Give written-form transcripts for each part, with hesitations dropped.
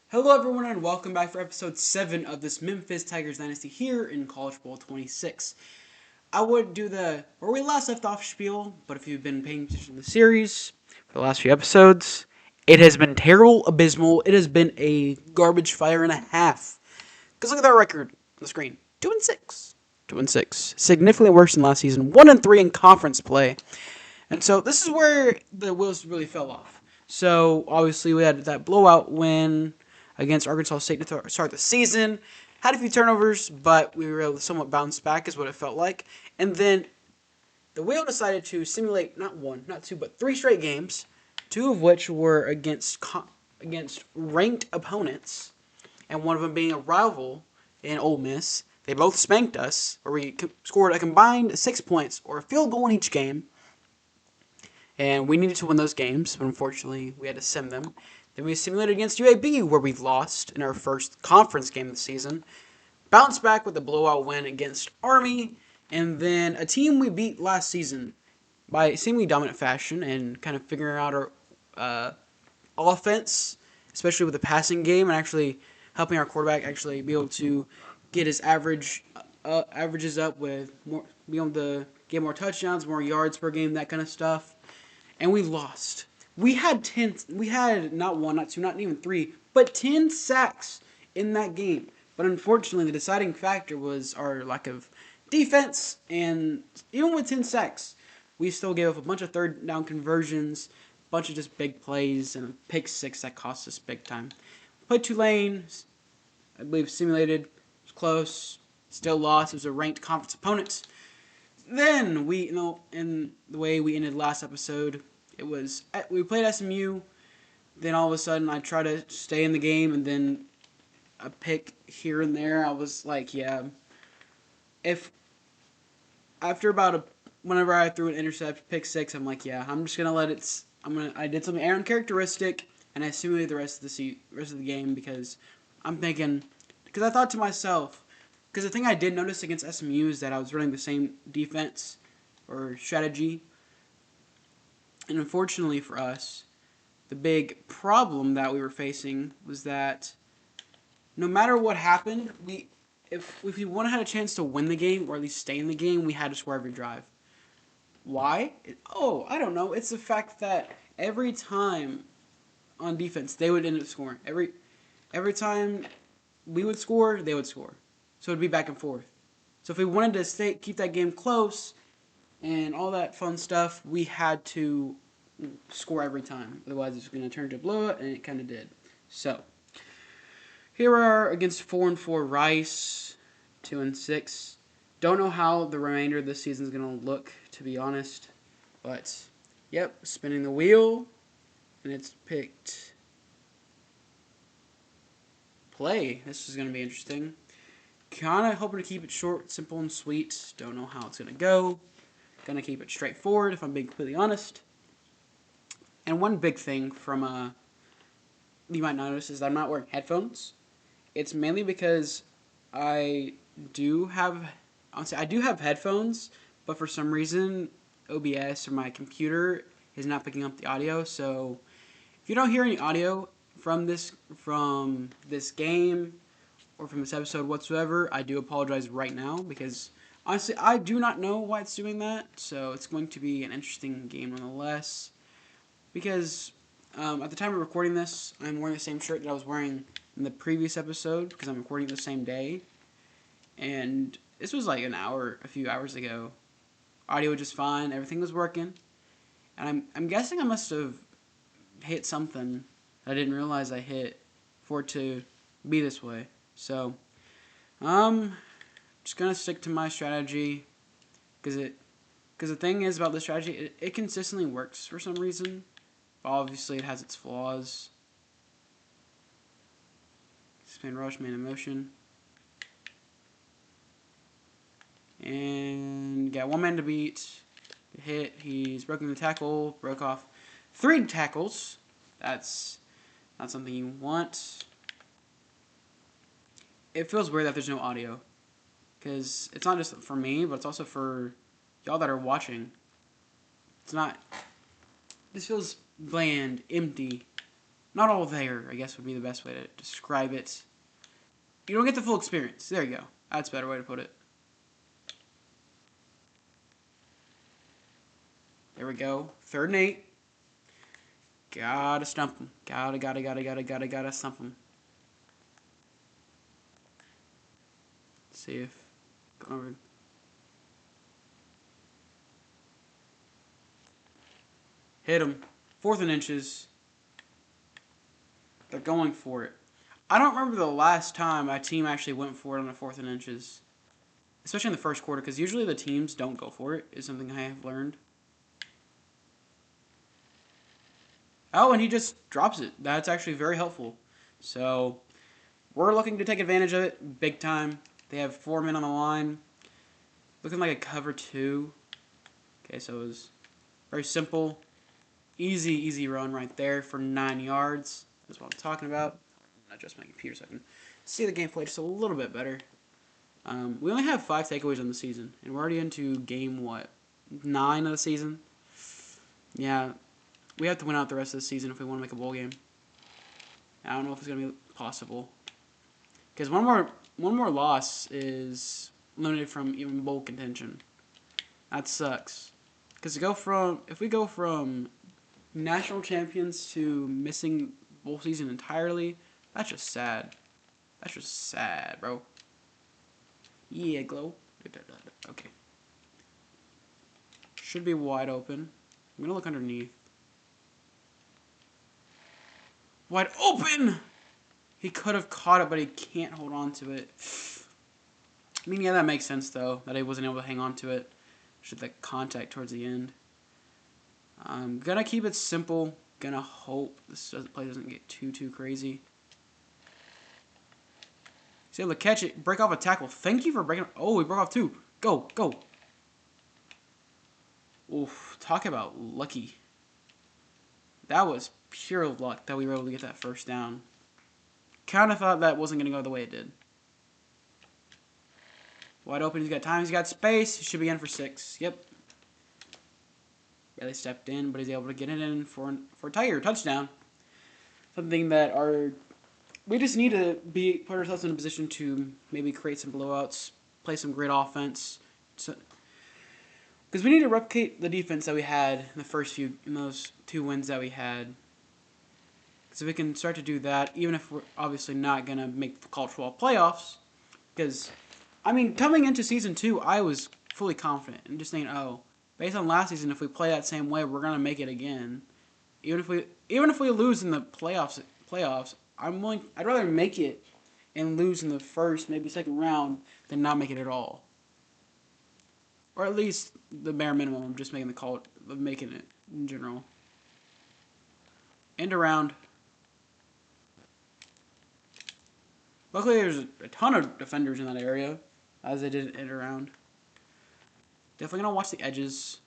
Hello everyone and welcome back for episode 7 of this Memphis Tigers Dynasty here in College Bowl 26. I would do the where we last left off spiel, but if you've been paying attention to the series for the last few episodes, it has been terrible, abysmal. It has been a garbage fire and a half. Because look at that record on the screen. 2-6. 2-6. Significantly worse than last season. 1-3 in conference play. And so this is where the wheels really fell off. So obviously we had that blowout win against Arkansas State to start the season. Had a few turnovers, but we were able to somewhat bounce back is what it felt like. And then the wheel decided to simulate not one, not two, but 3 straight games, 2 of which were against ranked opponents, and one of them being a rival in Ole Miss. They both spanked us, where we scored a combined 6 points or a field goal in each game. And we needed to win those games, but unfortunately we had to sim them. Then we simulated against UAB, where we lost in our first conference game of the season. Bounced back with a blowout win against Army, and then a team we beat last season by seemingly dominant fashion and kind of figuring out our offense, especially with the passing game, and actually helping our quarterback actually be able to get his averages up with more, be able to get more touchdowns, more yards per game, that kind of stuff. And we lost. We had not one, not two, not even 3, but 10 sacks in that game. But unfortunately, the deciding factor was our lack of defense, and even with 10 sacks, we still gave up a bunch of third down conversions, a bunch of just big plays, and a pick 6 that cost us big time. Played Tulane, I believe simulated, it was close, still lost. It was a ranked conference opponent. Then in the way we ended last episode, it was we played SMU. Then all of a sudden, I try to stay in the game, and then a pick here and there. I was like, yeah. If after whenever I threw an intercept, pick 6, I'm like, yeah, I'm just gonna let it. I did something uncharacteristic, and I simulated the rest of the game because I'm thinking, because I thought to myself. Because the thing I did notice against SMU is that I was running the same defense or strategy. And unfortunately for us, the big problem that we were facing was that no matter what happened, if we would have had a chance to win the game or at least stay in the game, we had to score every drive. Why? I don't know. It's the fact that every time on defense, they would end up scoring. Every time we would score, they would score. So it'd be back and forth. So if we wanted to keep that game close and all that fun stuff, we had to score every time. Otherwise, it's going to turn to a blowout, and it kind of did. So here we are against 4-4 Rice, 2-6. Don't know how the remainder of this season is going to look, to be honest. But yep, spinning the wheel, and it's picked play. This is going to be interesting. Kind of hoping to keep it short, simple, and sweet. Don't know how it's going to go. Going to keep it straightforward, if I'm being completely honest. And one big thing from you might notice is that I'm not wearing headphones. It's mainly because I do have headphones, but for some reason OBS or my computer is not picking up the audio. So if you don't hear any audio from this game or from this episode whatsoever, I do apologize right now because honestly I do not know why it's doing that. So it's going to be an interesting game nonetheless. Because at the time of recording this, I'm wearing the same shirt that I was wearing in the previous episode because I'm recording the same day. And this was like a few hours ago. Audio was just fine. Everything was working. And I'm guessing I must have hit something that I didn't realize I hit for it to be this way. So, just gonna stick to my strategy because the thing is about this strategy, it consistently works for some reason. Obviously, it has its flaws. Spin rush, man in motion. And got one man to beat. Hit. He's broken the tackle. Broke off 3 tackles. That's not something you want. It feels weird that there's no audio. Because it's not just for me, but it's also for y'all that are watching. It's not. This feels bland, empty, not all there, I guess would be the best way to describe it. You don't get the full experience. There you go. That's a better way to put it. There we go. 3rd and 8. Gotta stump him. Gotta stump him. See if... Go over. Hit him. 4th and inches. They're going for it. I don't remember the last time a team actually went for it on a 4th and inches. Especially in the first quarter, because usually the teams don't go for it, is something I have learned. Oh, and he just drops it. That's actually very helpful. So, we're looking to take advantage of it big time. They have 4 men on the line. Looking like a cover 2. Okay, so it was very simple. Easy run right there for 9 yards. That's what I'm talking about. I'll adjust my computer so I can see the gameplay just a little bit better. We only have 5 takeaways on the season, and we're already into game, what, 9 of the season? Yeah, we have to win out the rest of the season if we want to make a bowl game. I don't know if it's going to be possible. Because one more loss is limited from even bowl contention. That sucks. Because if we go from national champions to missing bowl season entirely, that's just sad. That's just sad, bro. Yeah, glow. Okay. Should be wide open. I'm going to look underneath. Wide open! He could have caught it, but he can't hold on to it. I mean, yeah, that makes sense, though, that he wasn't able to hang on to it. Should the contact towards the end. I'm going to keep it simple. Going to hope this play doesn't get too crazy. He's able to catch it, break off a tackle. Thank you for breaking. Oh, he broke off 2. Go. Oof, talk about lucky. That was pure luck that we were able to get that first down. Kind of thought that wasn't going to go the way it did. Wide open, he's got time, he's got space. He should be in for 6. Yep. Barely stepped in, but he's able to get it in for a Tiger touchdown. Something that we just need to put ourselves in a position to maybe create some blowouts, play some great offense. Because we need to replicate the defense that we had in those 2 wins that we had. Because if we can start to do that, even if we're obviously not going to make the college football playoffs, because, I mean, coming into season 2, I was fully confident and just saying, oh, based on last season, if we play that same way, we're going to make it again. Even if we lose in the playoffs, I'd rather make it and lose in the first, maybe second round than not make it at all. Or at least the bare minimum of just making making it in general. End around. Luckily, there's a ton of defenders in that area, as they did end around. Definitely gonna watch the edges.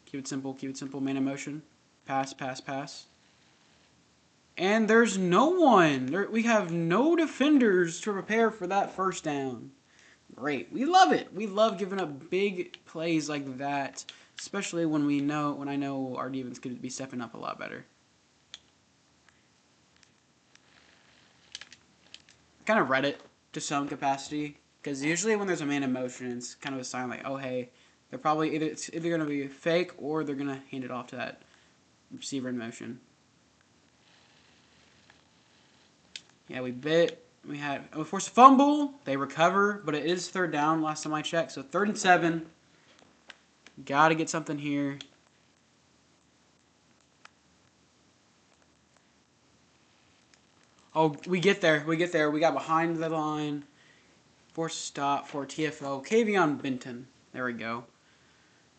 Keep it simple. Man in motion. Pass. And there's no one. We have no defenders to prepare for that first down. Great. We love it. We love giving up big plays like that, especially when I know our defense could be stepping up a lot better. I kind of read it to some capacity, because usually when there's a man in motion, it's kind of a sign like, oh hey, they're probably it's either going to be fake or they're going to hand it off to that receiver in motion. Yeah, we forced a fumble. They recover, but it is 3rd down last time I checked. So 3rd and 7. Got to get something here. Oh, we get there. We got behind the line. Forced stop for TFO. Kavion Benton. There we go.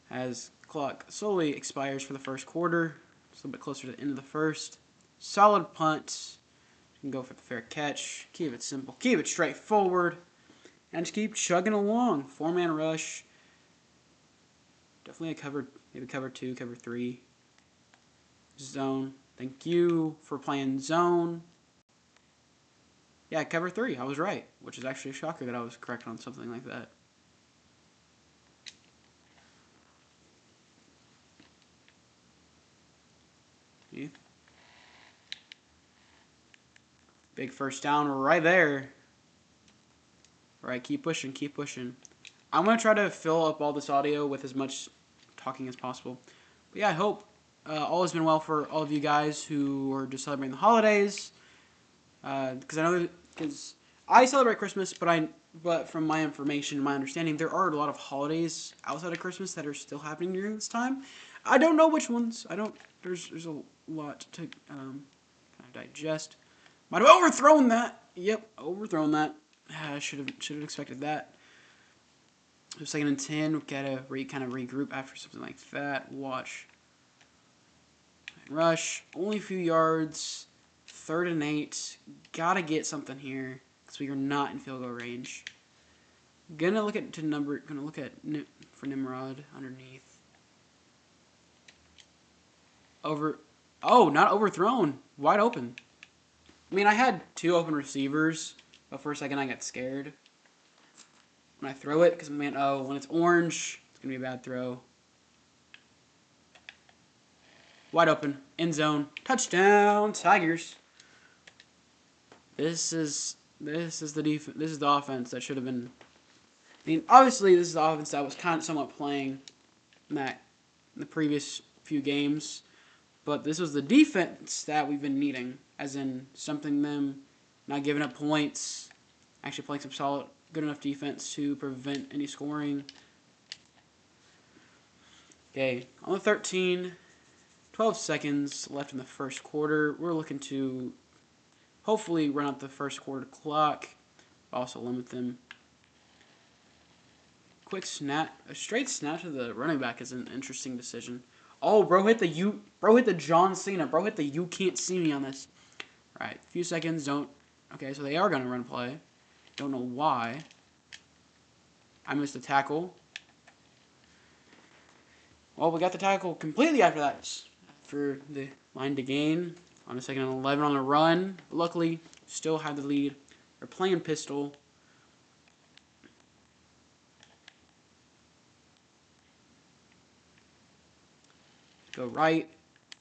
As clock slowly expires for the first quarter. It's a little bit closer to the end of the first. Solid punt. You can go for the fair catch. Keep it simple. Keep it straightforward. And just keep chugging along. 4-man rush. Definitely maybe cover 2, cover 3. Zone. Thank you for playing zone. Yeah, cover 3. I was right. Which is actually a shocker that I was correct on something like that. Yeah. Big first down right there. All right, keep pushing, keep pushing. I'm going to try to fill up all this audio with as much talking as possible. But yeah, I hope all has been well for all of you guys who are just celebrating the holidays. Because I know, because I celebrate Christmas, but from my information, my understanding, there are a lot of holidays outside of Christmas that are still happening during this time. I don't know which ones. There's a lot to kind of digest. Might have overthrown that. Yep, overthrown that. I should have expected that. So 2nd and 10. We gotta kind of regroup after something like that. Watch. Rush. Only a few yards. 3rd and 8. Gotta get something here because we are not in field goal range. Gonna look at for Nimrod underneath. Oh, not overthrown. Wide open. I mean, I had 2 open receivers, but for a second I got scared when I throw it because, man, when it's orange, it's gonna be a bad throw. Wide open, end zone, touchdown, Tigers. This is the defense. This is the offense that should have been. I mean, obviously, this is the offense that was kind of somewhat playing in the previous few games, but this was the defense that we've been needing, as in something them, not giving up points, actually playing some solid, good enough defense to prevent any scoring. Okay, on the 13, 12 seconds left in the first quarter. We're looking to hopefully run out the first quarter clock, also limit them. Quick snap, a straight snap to the running back is an interesting decision. Oh, bro hit the John Cena. Bro hit the you can't see me on this. All right, a few seconds, don't. Okay, so they are going to run play. Don't know why. I missed the tackle. Well, we got the tackle completely after that. For the line to gain on a 2nd and 11 on the run. Luckily, still have the lead. We're playing pistol. Go right.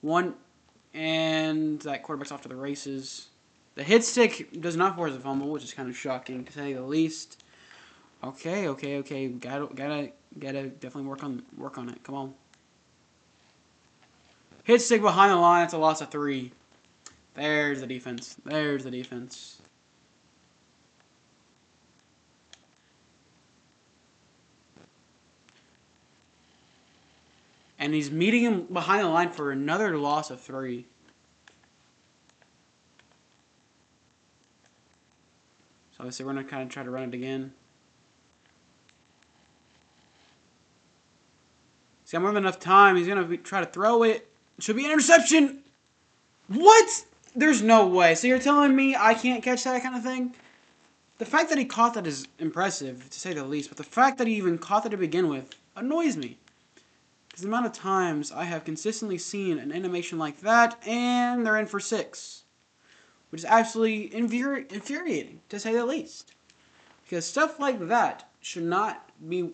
1. And that quarterback's off to the races. The hit stick does not force a fumble, which is kind of shocking to say the least. Okay. Gotta definitely work on it. Come on. Hit stick behind the line. It's a loss of 3. There's the defense. There's the defense. And he's meeting him behind the line for another loss of 3. So obviously we're going to kind of try to run it again. He's got more than enough time. He's going to try to throw it. It should be an interception. What? There's no way. So you're telling me I can't catch that kind of thing? The fact that he caught that is impressive, to say the least. But the fact that he even caught that to begin with annoys me. Because the amount of times I have consistently seen an animation like that, and they're in for 6. Which is absolutely infuriating, to say the least. Because stuff like that should not be...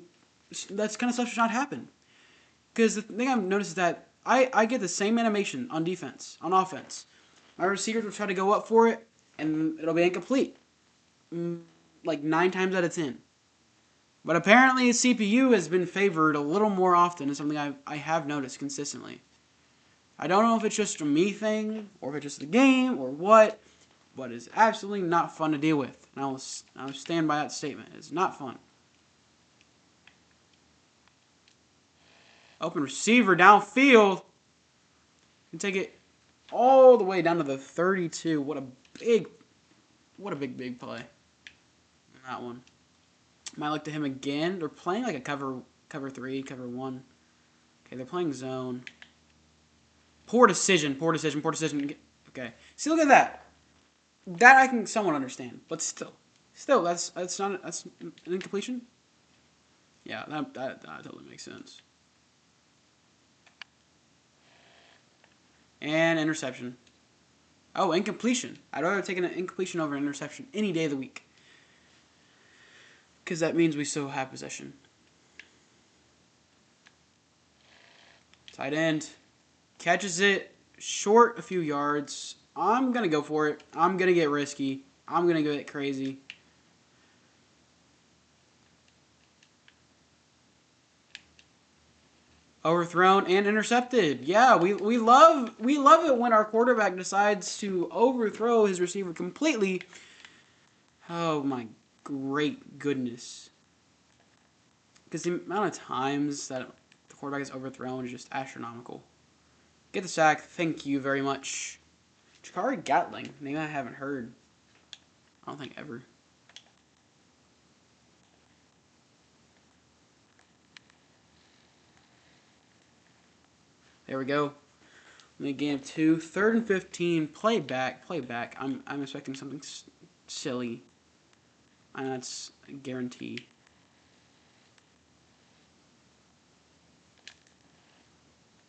That kind of stuff should not happen. Because the thing I've noticed is that I get the same animation on defense, on offense. My receivers will try to go up for it, and it'll be incomplete. Like 9 times out of 10. But apparently CPU has been favored a little more often. Is something I have noticed consistently. I don't know if it's just a me thing, or if it's just the game, or what. But it's absolutely not fun to deal with. And I'll stand by that statement. It's not fun. Open receiver downfield. And take it all the way down to the 32. What a big play. That one. Might look to him again. They're playing like a cover 3, cover 1. Okay, they're playing zone. Poor decision. Okay. See, look at that. That I can somewhat understand, but still, that's an incompletion. Yeah, that totally makes sense. And interception. Oh, incompletion. I'd rather take an incompletion over an interception any day of the week. Because that means we still have possession. Tight end. Catches it short a few yards. I'm going to go for it. I'm going to get risky. I'm going to get crazy. Overthrown and intercepted. Yeah, we love it when our quarterback decides to overthrow his receiver completely. Oh my great goodness. Because the amount of times that the quarterback is overthrown is just astronomical. Get the sack. Thank you very much. Chikari Gatling. Name I haven't heard. I don't think ever. There we go. Game 2. 3rd and 15. Play back. Play back. I'm expecting something silly. And that's a guarantee.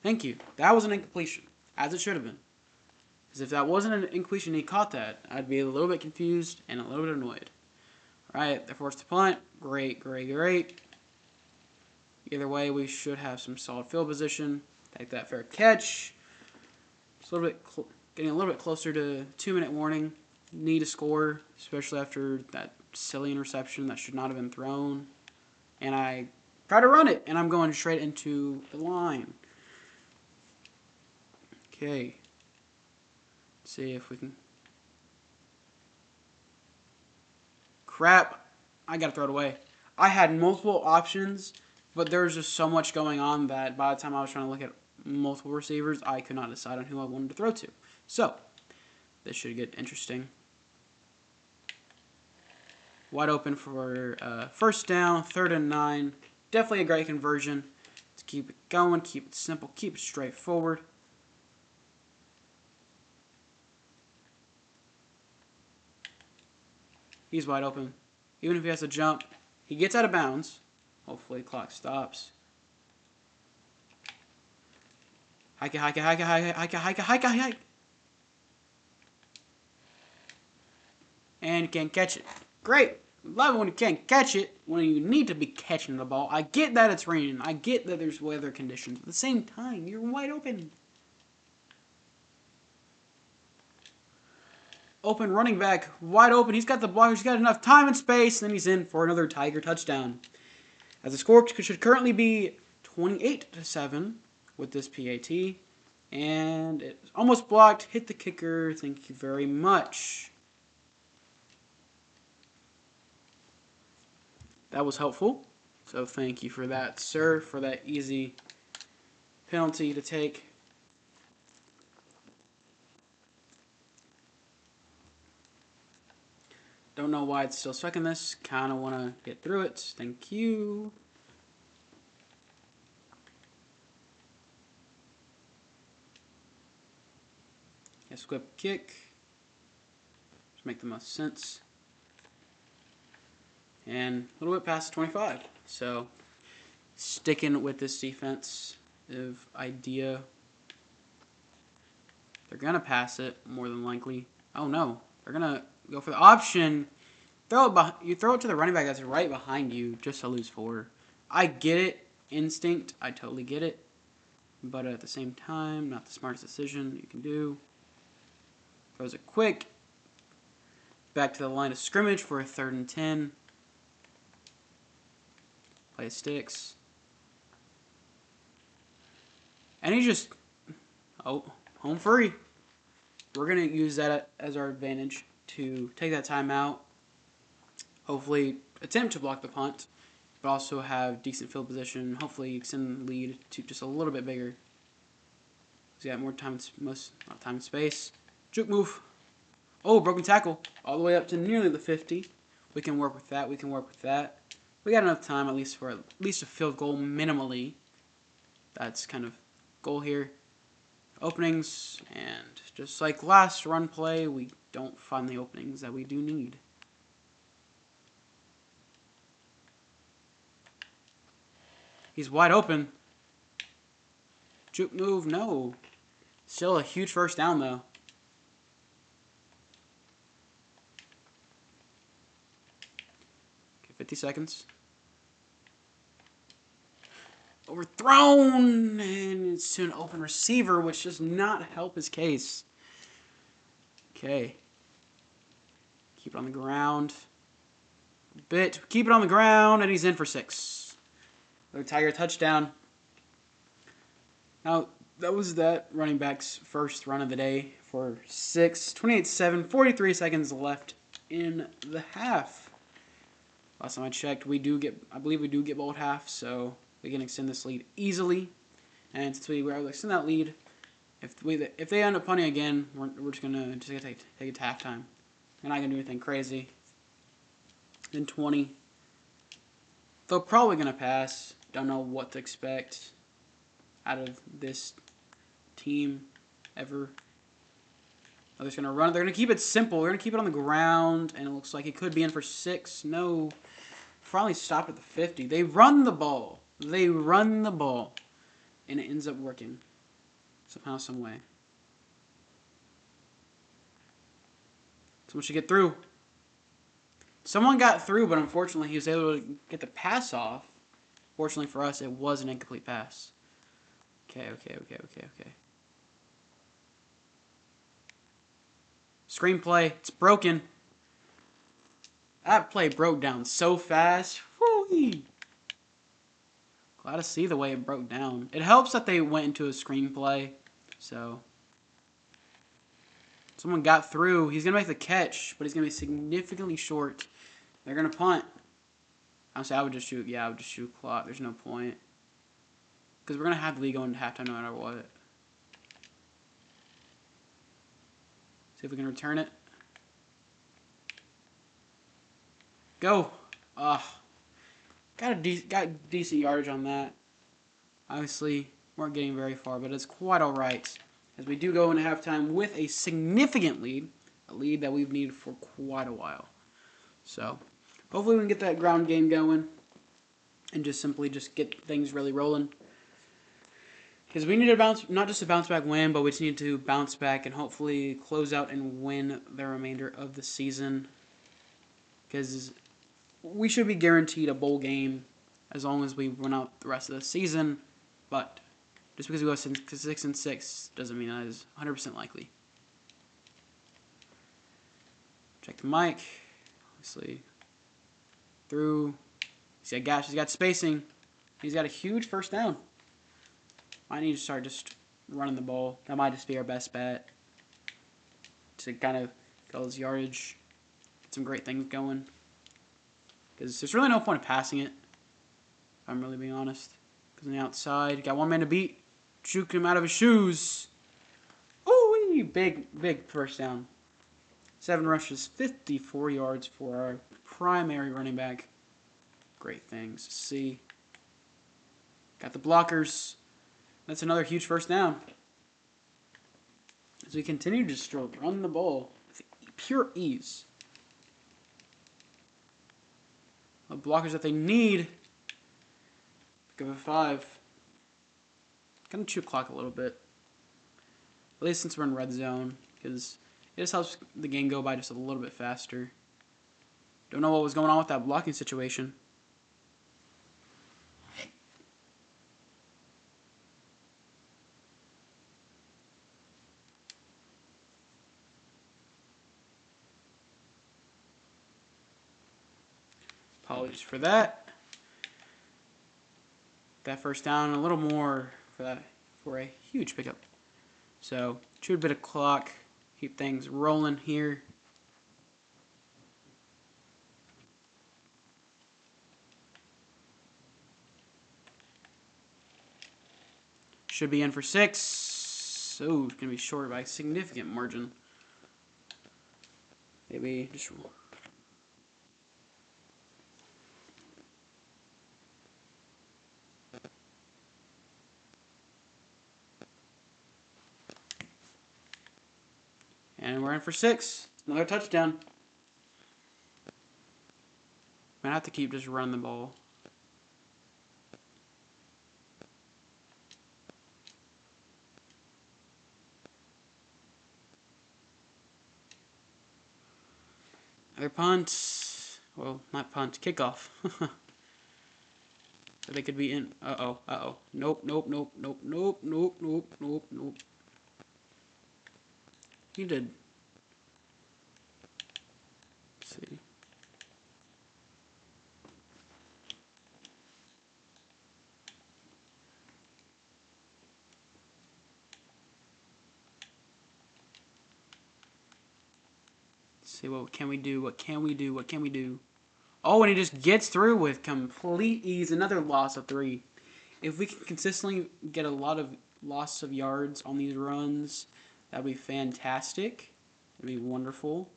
Thank you. That was an incompletion. As it should have been. Because if that wasn't an incompletion and he caught that, I'd be a little bit confused and a little bit annoyed. Alright, they're forced to punt. Great, great, great. Either way, we should have some solid field position. Take that fair catch. It's a little bit getting a little bit closer to 2-minute warning. Need to score, especially after that silly interception that should not have been thrown. And I try to run it, and I'm going straight into the line. Okay. Let's see if we can. Crap. I gotta throw it away. I had multiple options, but there's just so much going on that by the time I was trying to look at multiple receivers, I could not decide on who I wanted to throw to. So, this should get interesting. Wide open for first down, 3rd and 9. Definitely a great conversion. Let's keep it going, keep it simple, keep it straightforward. He's wide open. Even if he has to jump, he gets out of bounds. Hopefully the clock stops. Hike it, hike it, hike it, hike it, hike it, hike it, hike it, hike it. And you can't catch it. Great. Love it when you can't catch it, when you need to be catching the ball. I get that it's raining. I get that there's weather conditions. At the same time, you're wide open. Open running back, wide open. He's got the block. He's got enough time and space. And then he's in for another Tiger touchdown. As the score should currently be 28-7 with this PAT. And it's almost blocked. Hit the kicker. Thank you very much. That was helpful. So thank you for that, sir, for that easy penalty to take. Don't know why it's still stuck in this. Kind of want to get through it. Thank you. Yes, whip kick. Just make the most sense. And a little bit past 25. So, sticking with this defensive idea. They're going to pass it, more than likely. Oh, no. They're going to go for the option. You throw it to the running back that's right behind you just to lose 4. I get it. Instinct. I totally get it. But at the same time, not the smartest decision you can do. Throws it quick. Back to the line of scrimmage for a 3rd and 10. Play sticks. And he just... Oh, home free. We're going to use that as our advantage to take that timeout. Hopefully attempt to block the punt, but also have decent field position. Hopefully extend the lead to just a little bit bigger. He's got more time, not time and space. Juke move. Oh, broken tackle. All the way up to nearly the 50. We can work with that. We can work with that. We got enough time at least for at least a field goal minimally. That's kind of goal here. Openings, and just like last run play, we don't find the openings that we do need. He's wide open. Juke move, no. Still a huge first down, though. Okay, 50 seconds. Overthrown, and it's to an open receiver, which does not help his case. Okay. Keep it on the ground. Keep it on the ground, and he's in for 6. The Tiger touchdown. Now, that was that running back's first run of the day for 6. 28-7, 43 seconds left in the half. Last time I checked, I believe we do get ball at half, so we can extend this lead easily. And since we were able to extend that lead, if they end up punting again, we're just gonna take it to halftime. We're not gonna do anything crazy. Then 20. They're probably gonna pass. Don't know what to expect out of this team ever. They're just gonna run. They're gonna keep it simple. They're gonna keep it on the ground, and it looks like it could be in for 6. No. Finally stopped at the 50. They run the ball. They run the ball. And it ends up working. Somehow, some way. Someone should get through. Someone got through, but unfortunately he was able to get the pass off. Fortunately for us, it was an incomplete pass. Okay. Screenplay. It's broken. That play broke down so fast. Whoo-wee. Glad to see the way it broke down. It helps that they went into a screenplay. So, someone got through. He's going to make the catch, but he's going to be significantly short. They're going to punt. Honestly, I would just shoot. Yeah, I would just shoot clock. There's no point. Because we're going to have the lead going to halftime no matter what. See if we can return it. Go. Got decent yardage on that. Obviously, weren't getting very far, but it's quite alright. As we do go into halftime with a significant lead. A lead that we've needed for quite a while. So, hopefully we can get that ground game going. And just simply get things really rolling. Because we need to not just a bounce back win, but we just need to bounce back and hopefully close out and win the remainder of the season. Because we should be guaranteed a bowl game as long as we run out the rest of the season. But just because we go 6-6 doesn't mean that is 100% likely. Check the mic. Obviously, through. He's got spacing. He's got a huge first down. I need to start just running the ball. That might just be our best bet to kind of get his yardage, get some great things going. Because there's really no point of passing it, if I'm really being honest. Because on the outside, got one man to beat. Juke him out of his shoes. Ooh, big first down. 7 rushes, 54 yards for our primary running back. Great things to see. Got the blockers. That's another huge first down. As we continue to just run the ball with pure ease. The blockers that they need. Give it a 5. Gonna chew clock a little bit. At least since we're in red zone. Because it just helps the game go by just a little bit faster. Don't know what was going on with that blocking situation. Apologies for that. That first down, a little more for a huge pickup. So, chew a bit of clock, keep things rolling here. Should be in for 6. Oh, it's going to be short by a significant margin. Maybe just... And we're in for 6. Another touchdown. Might have to keep just running the ball. Another punt. Well, not punt. Kickoff. So they could be in. Uh-oh. Nope. He did. see, what can we do? What can we do? What can we do? Oh, and he just gets through with complete ease. Another loss of 3. If we can consistently get a lot of loss of yards on these runs, that would be fantastic. It would be wonderful.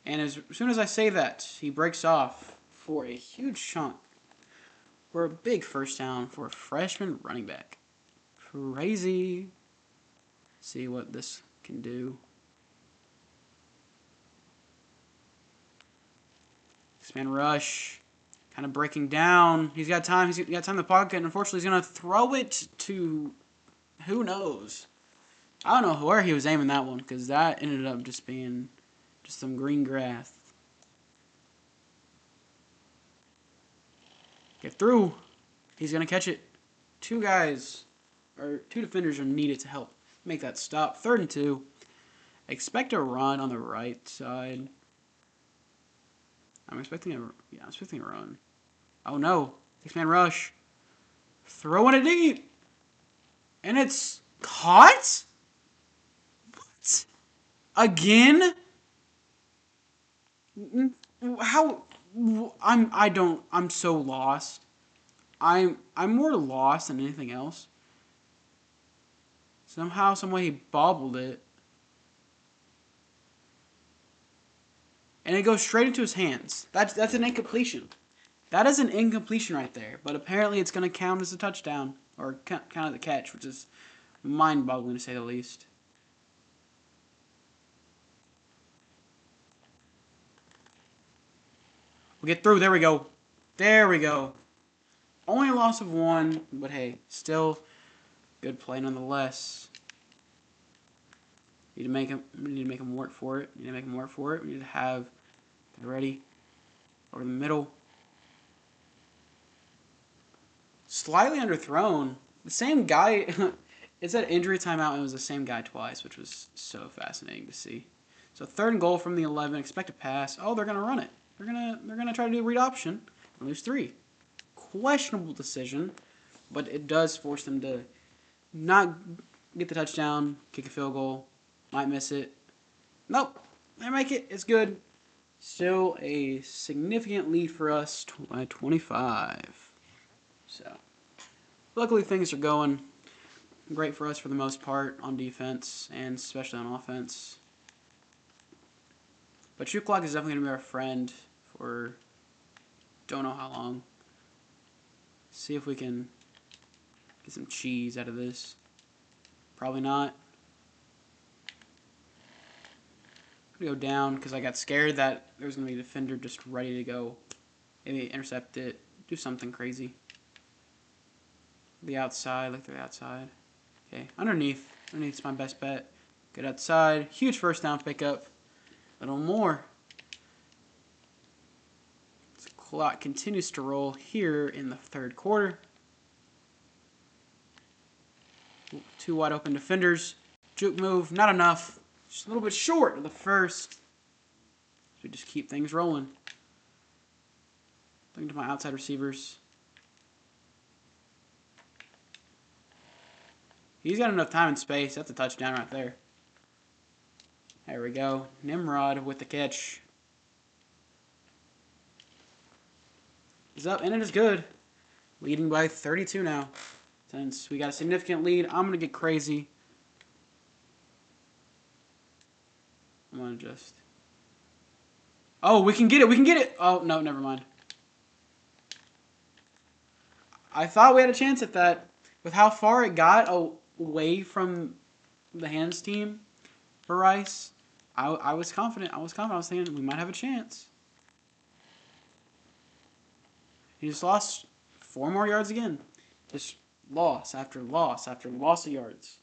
And as soon as I say that, he breaks off for a huge chunk. For a big first down for a freshman running back. Crazy. See what this can do. Six-man rush. Kind of breaking down. He's got time. He's got time in the pocket. And unfortunately, he's going to throw it to who knows. I don't know where he was aiming that one, because that ended up just being just some green grass. Get through. He's going to catch it. 2 defenders are needed to help make that stop. 3rd and 2. Expect a run on the right side. I'm expecting a run. Oh no. 6-man rush. Throwing it deep. And it's caught? What? Again? How? I'm so lost. I'm more lost than anything else. Somehow, someway he bobbled it. And it goes straight into his hands. That's an incompletion. That is an incompletion right there. But apparently it's going to count as a touchdown. Or count as a catch, which is mind-boggling to say the least. We'll get through. There we go. There we go. Only a loss of 1, but hey, still good play nonetheless. We need to make him work for it. We need to have it ready over the middle. Slightly underthrown. The same guy. It's at injury timeout, and it was the same guy twice, which was so fascinating to see. So 3rd and goal from the 11. Expect a pass. Oh, they're gonna run it. They're gonna try to do a read option and lose 3. Questionable decision, but it does force them to not get the touchdown, kick a field goal, might miss it. Nope, they make it. It's good. Still a significant lead for us by 25. So, luckily things are going great for us for the most part on defense and especially on offense. But shoot clock is definitely going to be our friend for don't know how long. See if we can get some cheese out of this. Probably not. I'm going to go down because I got scared that there was going to be a defender just ready to go. Maybe intercept it. Do something crazy. The outside, look through the outside. Okay, underneath. Underneath's my best bet. Good outside. Huge first down pickup. A little more. The clock continues to roll here in the 3rd quarter. 2 wide open defenders. Juke move, not enough. Just a little bit short of the first. So we just keep things rolling. Looking to my outside receivers. He's got enough time and space. That's a touchdown right there. There we go. Nimrod with the catch. He's up, and it is good. Leading by 32 now. Since we got a significant lead, I'm going to get crazy. I'm going to just... Oh, we can get it. We can get it. Oh, no, never mind. I thought we had a chance at that. With how far it got away from the hands team for Rice, I was confident. I was thinking we might have a chance. He just lost 4 more yards again. Just loss after loss after loss of yards.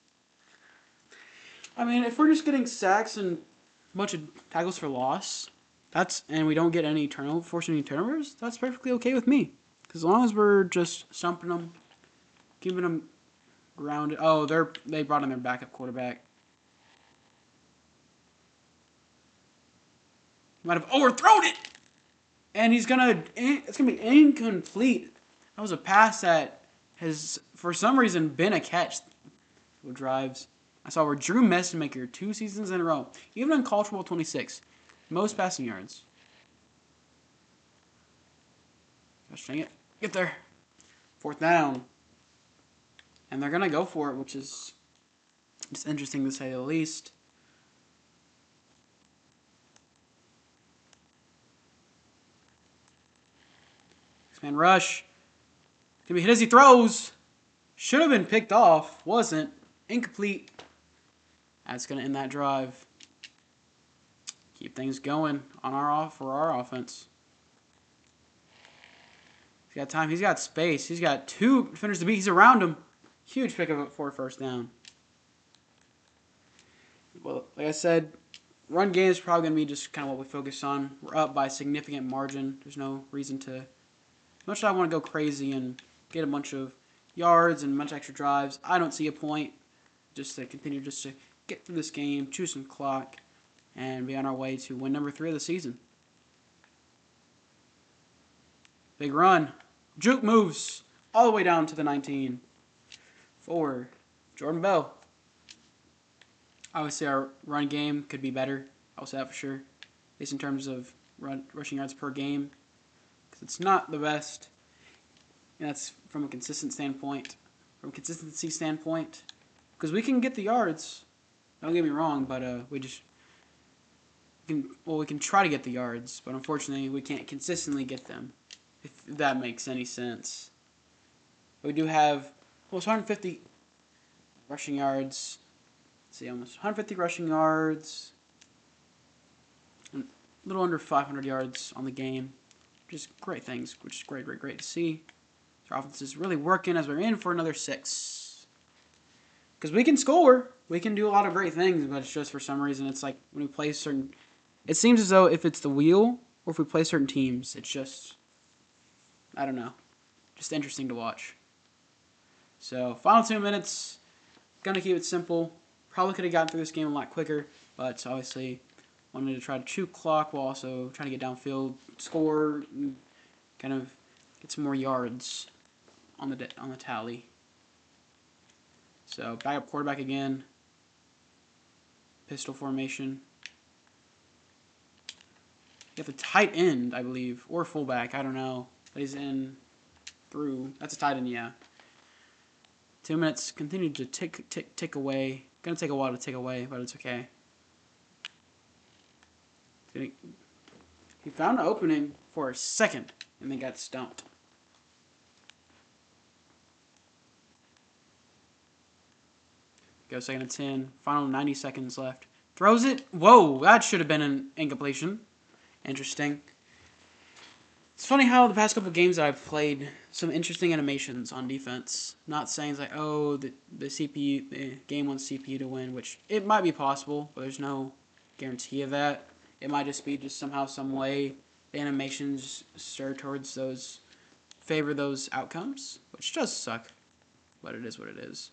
I mean, if we're just getting sacks and a bunch of tackles for loss, and we don't get any forcing any turnovers, that's perfectly okay with me. Because as long as we're just stumping them, keeping them grounded. Oh, they brought in their backup quarterback. He might have overthrown it, and it's gonna be incomplete. That was a pass that has for some reason been a catch. Drives. I saw where Drew Messmaker 2 seasons in a row, even in College Football 26, most passing yards. Gosh dang it. Get there. 4th down. And they're going to go for it, which is just interesting to say the least. Six-man rush. Gonna be hit as he throws. Should have been picked off. Wasn't. Incomplete. That's going to end that drive. Keep things going on for our offense. He's got time. He's got space. He's got 2 defenders to beat. He's around him. Huge pickup for 1st down. Well, like I said, run game is probably going to be just kind of what we focus on. We're up by a significant margin. There's no reason to... As much as I want to go crazy and get a bunch of yards and a bunch of extra drives, I don't see a point. Just to continue just to get through this game, chew some clock, and be on our way to win number 3 of the season. Big run. Juke moves all the way down to the 19. For Jordan Bell. Obviously, our run game could be better. I'll say that for sure. At least in terms of rushing yards per game. Because it's not the best. And that's from a consistency standpoint. Because we can get the yards. Don't get me wrong, but we can try to get the yards. But unfortunately, we can't consistently get them. If that makes any sense. We do have almost 150 rushing yards. Let's see, almost 150 rushing yards. And a little under 500 yards on the game. Which is great things. Which is great to see. Our offense is really working as we're in for another 6. Because we can score. We can do a lot of great things. But it's just for some reason, it's like when we play certain... It seems as though if it's the wheel or if we play certain teams, it's just... I don't know. Just interesting to watch. So, final 2 minutes. Gonna keep it simple. Probably could have gotten through this game a lot quicker, but obviously wanted to try to chew clock while also trying to get downfield, score, and kind of get some more yards on the tally. So, backup quarterback again. Pistol formation. You have the tight end, I believe, or fullback. I don't know. But he's in through. That's a tight end, yeah. 2 minutes. Continue to tick away. Gonna take a while to tick away, but it's okay. He found an opening for a second and then got stumped. Go 2nd and 10. Final 90 seconds left. Throws it. Whoa, that should have been an incompletion. Interesting. It's funny how the past couple games that I've played, some interesting animations on defense. Not saying it's like, oh, the game wants CPU to win, which it might be possible, but there's no guarantee of that. It might just be somehow, some way, the animations stir towards favor those outcomes, which does suck, but it is what it is.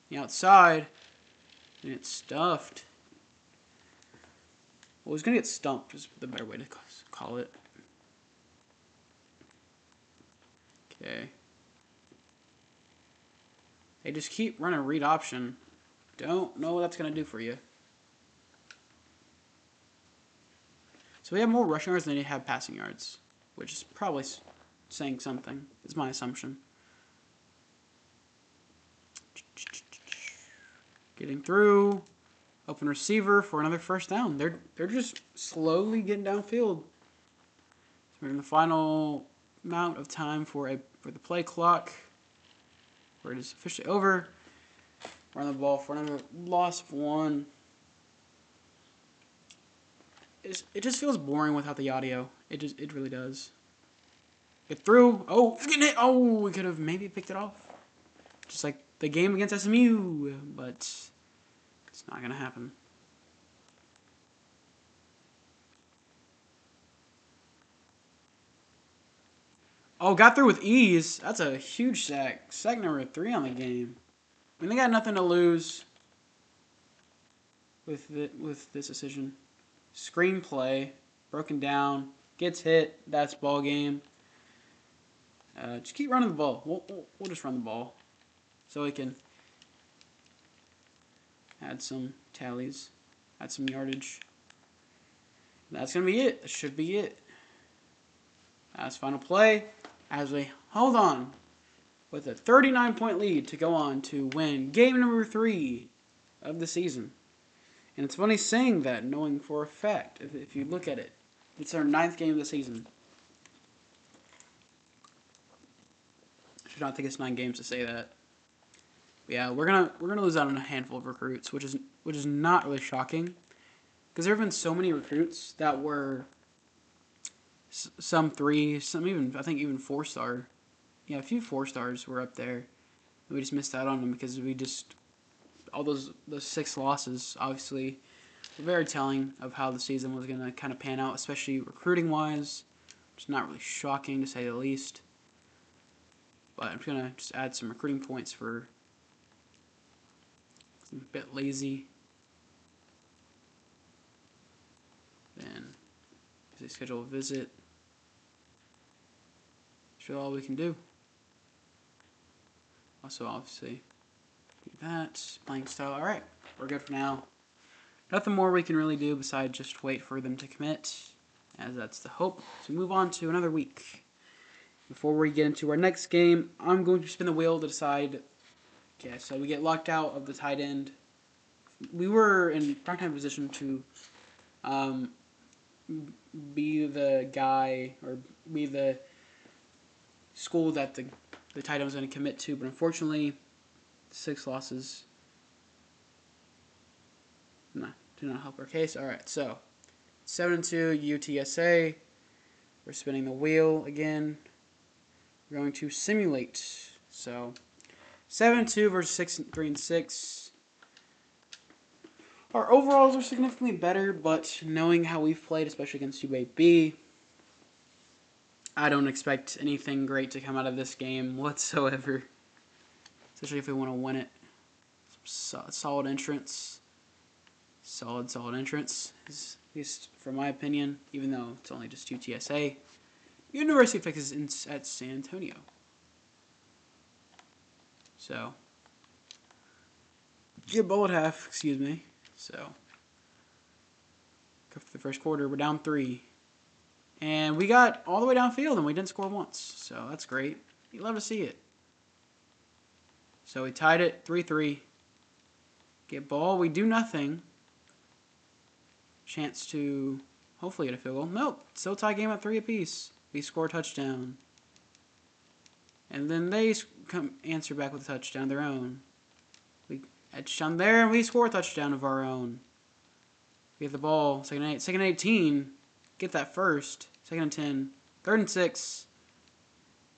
The outside, and it's stuffed. Well, he's gonna get stumped is the better way to call it. Okay. They just keep running read option. Don't know what that's going to do for you. So we have more rushing yards than they have passing yards, which is probably saying something, is my assumption. Getting through. Open receiver for another 1st down. They're just slowly getting downfield. So we're in the final amount of time for the play clock, where it is officially over. We're on the ball for another loss of 1. It just feels boring without the audio. It really does. Get through. Oh, it's getting hit. Oh, we could have maybe picked it off, just like the game against SMU, but it's not gonna happen. Oh, got through with ease. That's a huge sack. Sack number 3 on the game. I mean, they got nothing to lose with this decision. Screenplay, broken down, gets hit. That's ball game. Just keep running the ball. We'll just run the ball, so we can add some tallies, add some yardage. That's going to be it. That should be it. As final play, as we hold on with a 39-point lead to go on to win game number 3 of the season. And it's funny saying that, knowing for a fact, if you look at it, it's our 9th game of the season. I should not think it's 9 games to say that. But yeah, we're gonna lose out on a handful of recruits, which is not really shocking, because there have been so many recruits that were some 3, some even I think even 4-star. Yeah, a few 4-stars were up there. We just missed out on them because all those 6 losses obviously were very telling of how the season was gonna kind of pan out, especially recruiting wise. It's not really shocking to say the least. But I'm gonna just add some recruiting points for a bit lazy. Then schedule a visit. That's really all we can do. Also, obviously, do that. Playing style. Alright, we're good for now. Nothing more we can really do besides just wait for them to commit, as that's the hope. So move on to another week. Before we get into our next game, I'm going to spin the wheel to decide. Okay, so we get locked out of the tight end. We were in prime position to be the guy or be the school that the tight end was going to commit to, but unfortunately, 6 losses do not help our case. All right, so 7-2 UTSA. We're spinning the wheel again. We're going to simulate. So 7-2 versus 6-3-6. Our overalls are significantly better, but knowing how we've played, especially against UAB, I don't expect anything great to come out of this game whatsoever. Especially if we want to win it. Solid entrance. Solid entrance. At least from my opinion, even though it's only just UTSA. University of Texas at San Antonio. So, get ball at half, excuse me. So, after the first quarter, we're down 3. And we got all the way downfield and we didn't score once. So, that's great. You love to see it. So, we tied it 3-3. Get ball, we do nothing. Chance to hopefully get a field goal. Nope, still tie game at 3 apiece. We score a touchdown. And then they answer back with a touchdown of their own. We touchdown there, and we score a touchdown of our own. We get the ball, second and 18. Get that first. Second and 10. Third and 6.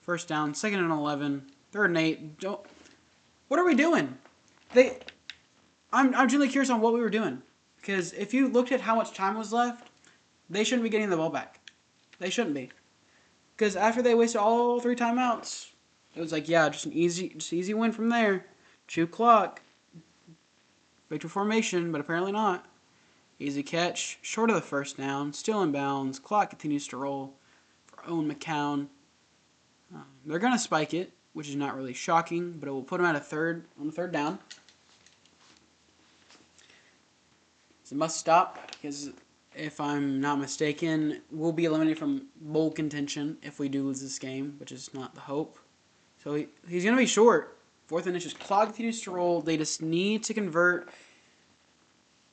First down. Second and 11. Third and 8. What are we doing? I'm genuinely curious on what we were doing. Because if you looked at how much time was left, they shouldn't be getting the ball back. They shouldn't be. Because after they wasted all 3 timeouts, it was like, yeah, just an easy win from there. Chew clock. Victory formation, but apparently not. Easy catch. Short of the first down. Still in bounds. Clock continues to roll for Owen McCown. They're going to spike it, which is not really shocking, but it will put them at on the third down. It's a must stop because if I'm not mistaken, we'll be eliminated from bowl contention if we do lose this game, which is not the hope. So he's going to be short. 4th and inches. Clock continues to roll. They just need to convert.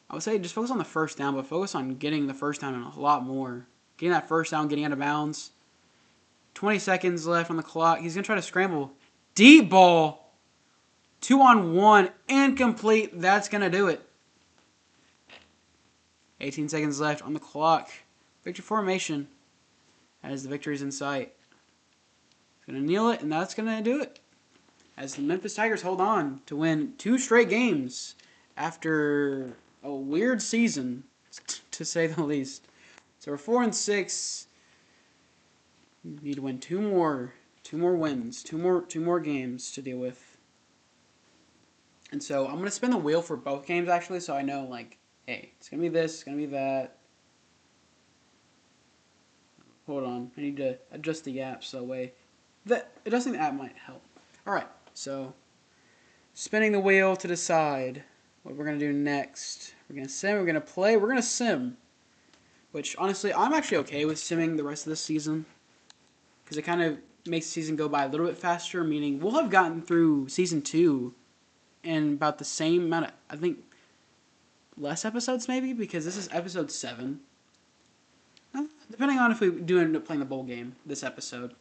I would say just focus on the first down, but focus on getting the first down and a lot more. Getting that first down, getting out of bounds. 20 seconds left on the clock. He's going to try to scramble. Deep ball. 2-on-1. Incomplete. That's going to do it. 18 seconds left on the clock. Victory formation as the victory's in sight. He's going to kneel it, and that's going to do it. As the Memphis Tigers hold on to win 2 straight games after a weird season, to say the least. So we're 4-6. We need to win 2 more wins, 2 more games to deal with. And so I'm going to spin the wheel for both games, actually, so I know, like, hey, it's going to be this, it's going to be that. Hold on. I need to adjust the app so that way. Adjusting the app might help. Alright, so spinning the wheel to decide. what we're going to do next. We're going to sim, we're going to play, we're going to sim. Which, honestly, I'm actually okay with simming the rest of this season. Because it kind of makes the season go by a little bit faster, meaning we'll have gotten through Season 2 in about the same amount of, I think, less episodes maybe, because this is episode 7. Depending on if we do end up playing the bowl game this episode.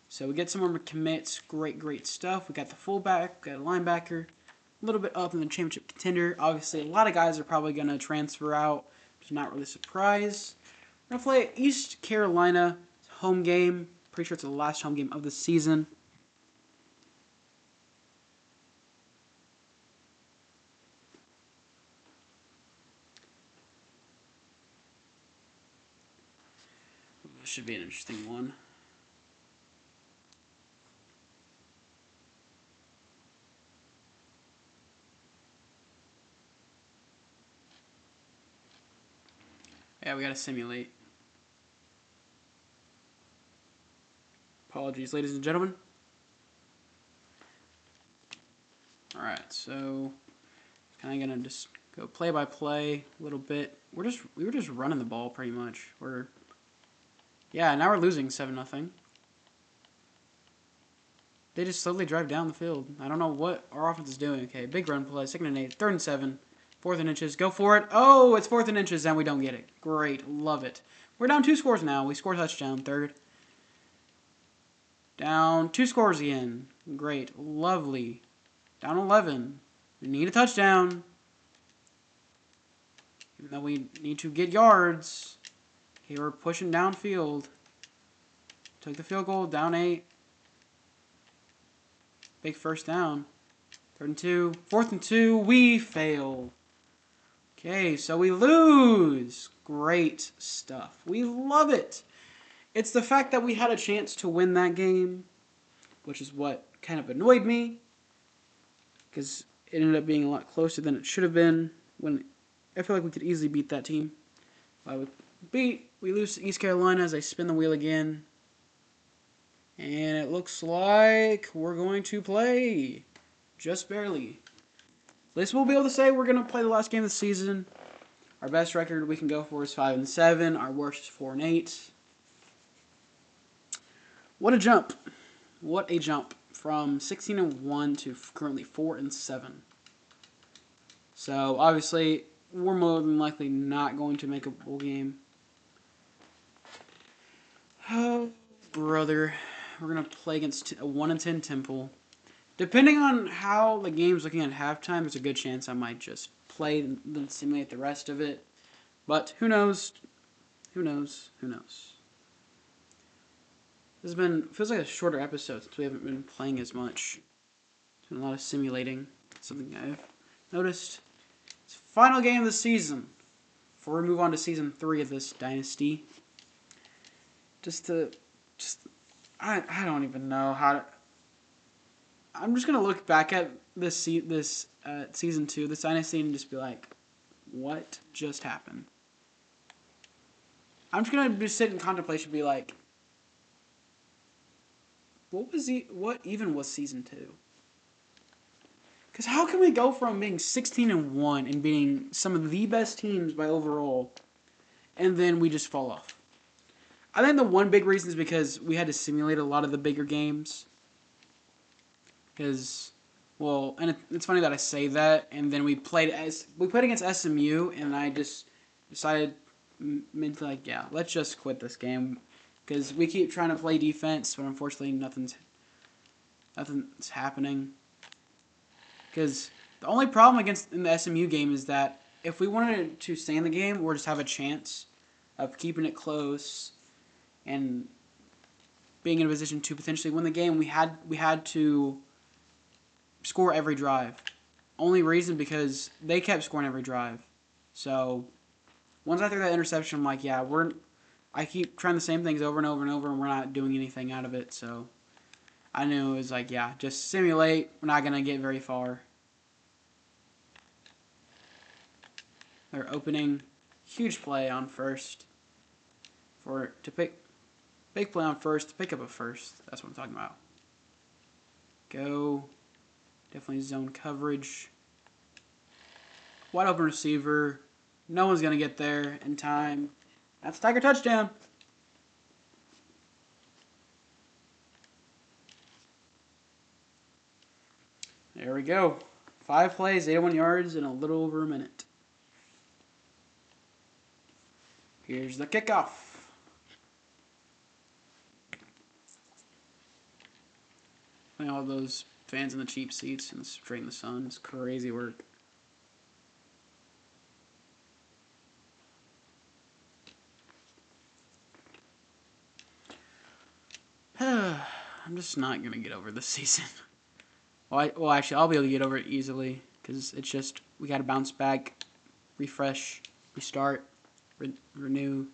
So we get some more commits, great stuff. We got the fullback, we got a linebacker, a little bit up in the championship contender. Obviously, a lot of guys are probably going to transfer out, which is not really a surprise. We're going to play East Carolina home game. Pretty sure it's the last home game of the season. This should be an interesting one. Yeah, we gotta simulate. Apologies, ladies and gentlemen. Alright, so kind of gonna just go play by play a little bit. We were just running the ball pretty much. Yeah, now we're losing 7-0. They just slowly drive down the field. I don't know what our offense is doing. Okay, big run play, 2nd and 8, 3rd and 7, 4th and inches. Go for it. Oh, it's 4th and inches, and we don't get it. Great, love it. We're down 2 scores now. We score a touchdown, 3rd. Down 2 scores again. Great, lovely. Down 11. We need a touchdown. Even though we need to get yards. Okay, we're pushing downfield. Took the field goal, down 8. Big first down. 3rd and 2. 4th and 2. We fail. Okay, so we lose. Great stuff. We love it. It's the fact that we had a chance to win that game, which is what kind of annoyed me, because it ended up being a lot closer than it should have been. When I feel like we could easily beat that team. We lose to East Carolina as I spin the wheel again. And it looks like we're going to play. Just barely. At least we'll be able to say we're going to play the last game of the season. Our best record we can go for is 5-7. Our worst is 4-8. What a jump. What a jump. From 16-1 to currently 4-7. So, obviously, we're more than likely not going to make a bowl game. Oh, brother. We're going to play against a 1-10 Temple. Depending on how the game's looking at halftime, there's a good chance I might just play and then simulate the rest of it. But who knows? Who knows? Who knows? This feels like a shorter episode since we haven't been playing as much. It's been a lot of simulating. Something I've noticed. It's the final game of the season. Before we move on to Season 3 of this dynasty. I don't even know how to... I'm just going to look back at this Season 2, this dynasty, and just be like, what just happened? I'm just going to sit in contemplation and be like, what even was Season 2? Because how can we go from being 16-1 and being some of the best teams by overall, and then we just fall off? I think the one big reason is because we had to simulate a lot of the bigger games. Because, well, and it's funny that I say that, and then we played against SMU, and I just decided mentally, like, yeah, let's just quit this game. Because we keep trying to play defense, but unfortunately nothing's happening. Because the only problem in the SMU game is that if we wanted to stay in the game or just have a chance of keeping it close and being in a position to potentially win the game, we had to score every drive. Only reason because they kept scoring every drive. So once I threw that interception, I'm like, yeah, I keep trying the same things over and over and over, and we're not doing anything out of it. So I knew it was like, yeah, just simulate. We're not gonna get very far. They're opening, huge play on first big play on first to pick up a first. That's what I'm talking about. Go. Definitely zone coverage. Wide open receiver. No one's going to get there in time. That's a Tiger touchdown. There we go. 5 plays, 81 yards in a little over a minute. Here's the kickoff. All those fans in the cheap seats and straight in the sun. It's crazy work. I'm just not going to get over this season. Well, actually, I'll be able to get over it easily because it's just we got to bounce back, refresh, restart, renew,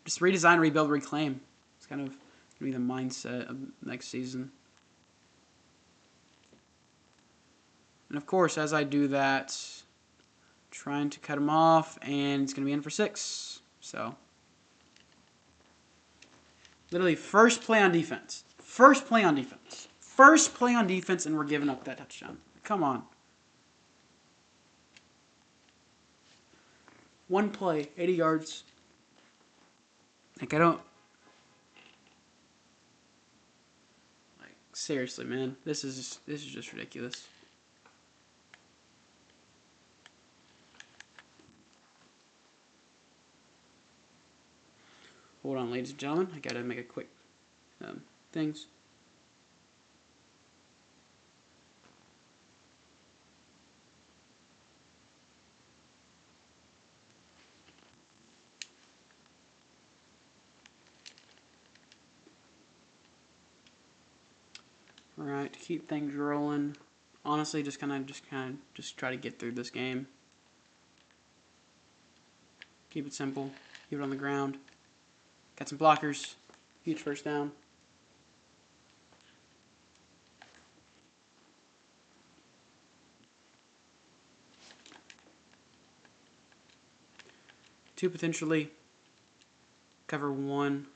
just redesign, rebuild, reclaim. It's kind of going to be the mindset of next season. And of course, as I do that, trying to cut him off, and it's going to be in for 6. So, literally, first play on defense. First play on defense. First play on defense, and we're giving up that touchdown. Come on. 1 play, 80 yards. Like, I don't... Like, seriously, man. This is just ridiculous. Hold on, ladies and gentlemen. I gotta make a quick things. All right, to keep things rolling. Honestly, just try to get through this game. Keep it simple. Keep it on the ground. Got some blockers. Huge first down. Two potentially. Cover 1.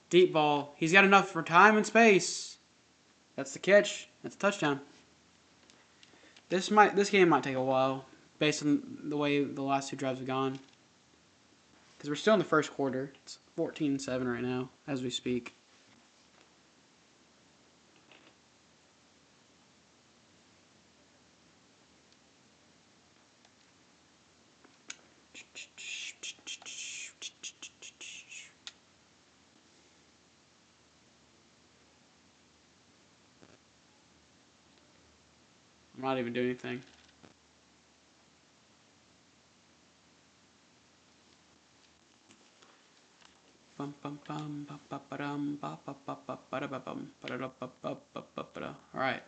Deep ball. He's got enough for time and space. That's the catch. That's a touchdown. This game might take a while based on the way the last 2 drives have gone. Because we're still in the first quarter. It's 14-7 right now as we speak. I'm not even doing anything. Alright.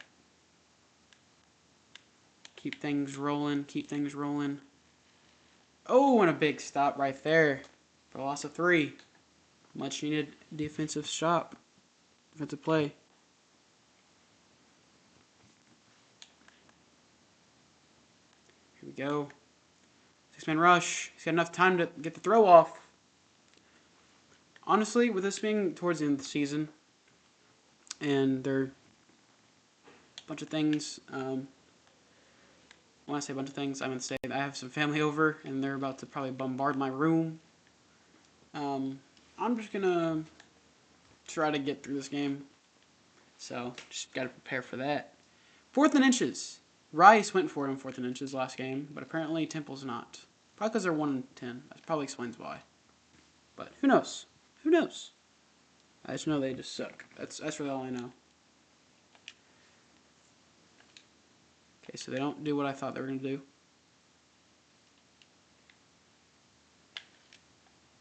Keep things rolling. Keep things rolling. Oh, and a big stop right there for a loss of 3. Much needed defensive stop. Defensive play. Here we go. 6-man rush. He's got enough time to get the throw off. Honestly, with this being towards the end of the season, and there are a bunch of things, when I say a bunch of things, I mean to say I have some family over, and they're about to probably bombard my room. I'm just going to try to get through this game. So, just got to prepare for that. 4th and inches. Rice went for it on 4th and inches last game, but apparently Temple's not. Probably because they're 1-10. That probably explains why. But who knows? Who knows? I just know they just suck. That's really all I know. Okay, so they don't do what I thought they were going to do.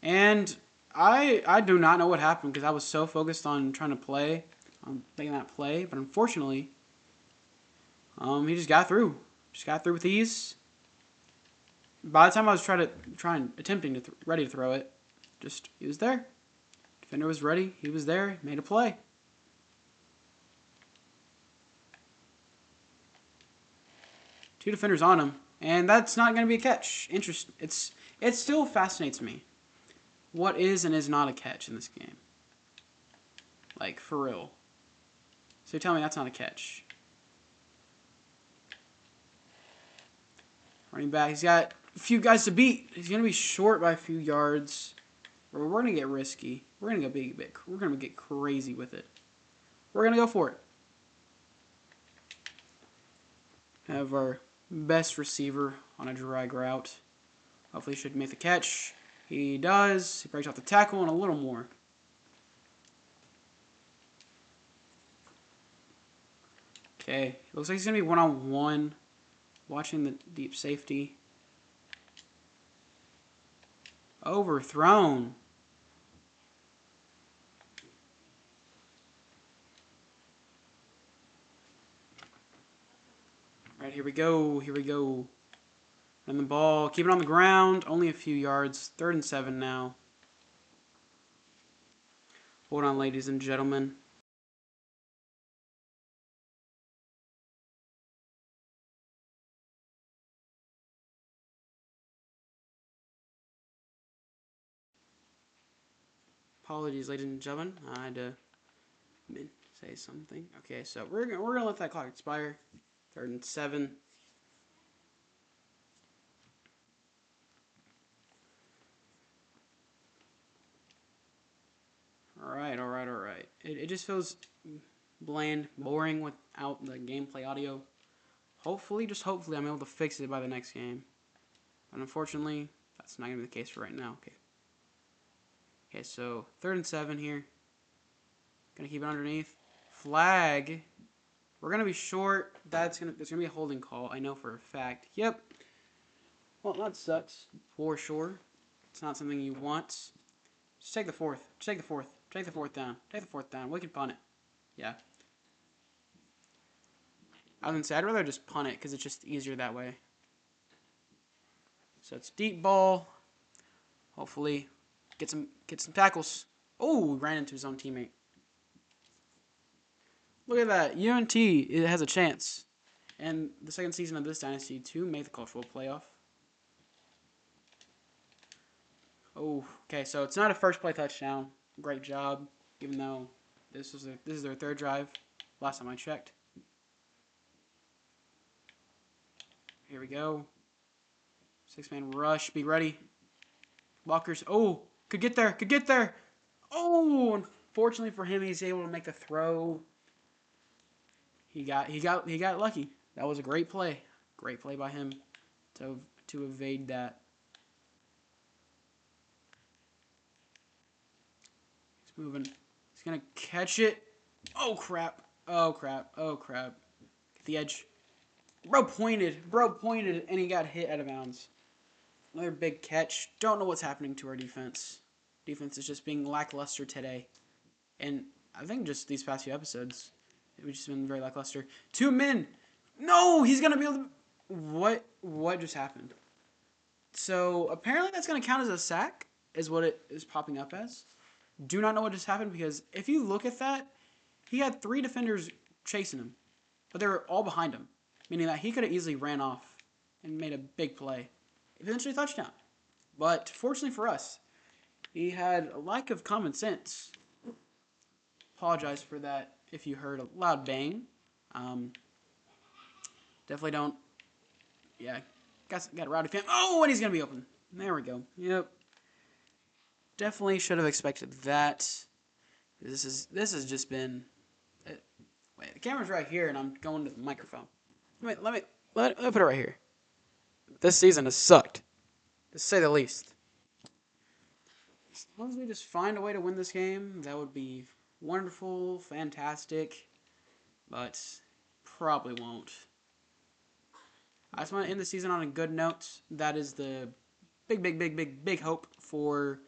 And I do not know what happened because I was so focused on trying to play, on making that play. But unfortunately, he just got through. Just got through with ease. By the time I was ready to throw it, he was there. Defender was ready. He was there. Made a play. Two defenders on him, and that's not going to be a catch. It still fascinates me. What is and is not a catch in this game? Like, for real. So tell me that's not a catch. Running back. He's got a few guys to beat. He's going to be short by a few yards. We're going to get risky. We're going to go we're going to get crazy with it. We're going to go for it. Have our best receiver on a drag route. Hopefully he should make the catch. He does. He breaks off the tackle and a little more. Okay. Looks like he's going to be one-on-one. Watching the deep safety. Overthrown. All right, here we go. Here we go. And the ball, keep it on the ground. Only a few yards. 3rd and 7 now. Hold on, ladies and gentlemen. Apologies, ladies and gentlemen. I had to say something. Okay, so we're gonna let that clock expire. 3rd and 7. All right. It just feels bland, boring without the gameplay audio. Hopefully, just hopefully, I'm able to fix it by the next game. But unfortunately, that's not gonna be the case for right now. Okay. Okay, so 3rd and 7 here. Gonna keep it underneath. Flag. We're gonna be short. There's gonna be a holding call. I know for a fact. Yep. Well, that sucks for sure. It's not something you want. Just take the 4th. Just take the 4th. Take the 4th down. Take the 4th down. We can punt it. Yeah. I was gonna say I'd rather just punt it because it's just easier that way. So it's deep ball. Hopefully, get some tackles. Oh, ran into his own teammate. Look at that. UNT it has a chance. And the second season of this dynasty to make the cultural playoff. Oh, okay. So it's not a first play touchdown. Great job. Even though this is their 3rd drive. Last time I checked. Here we go. 6-man rush. Be ready. Walker's. Oh, could get there. Could get there. Oh, unfortunately for him, he's able to make the throw. He got lucky. That was a great play. Great play by him to evade that. He's moving. He's gonna catch it. Oh crap. Oh crap. Oh crap. Get the edge. Bro pointed, and he got hit out of bounds. Another big catch. Don't know what's happening to our defense. Defense is just being lackluster today. And I think just these past few episodes, we've just been very lackluster. 2 men! No! He's going to be able to... What just happened? So, apparently that's going to count as a sack, is what it is popping up as. Do not know what just happened, because if you look at that, he had 3 defenders chasing him. But they were all behind him. Meaning that he could have easily ran off and made a big play. Eventually touchdown. But fortunately for us, he had a lack of common sense. Apologize for that if you heard a loud bang. Definitely don't. Yeah, got a rowdy fan. Oh, and he's gonna be open. There we go. Yep. Definitely should have expected that. This has just been. Wait, the camera's right here, and I'm going to the microphone. Let me put it right here. This season has sucked, to say the least. As long as we just find a way to win this game, that would be wonderful, fantastic, but probably won't. I just want to end the season on a good note. That is the big hope for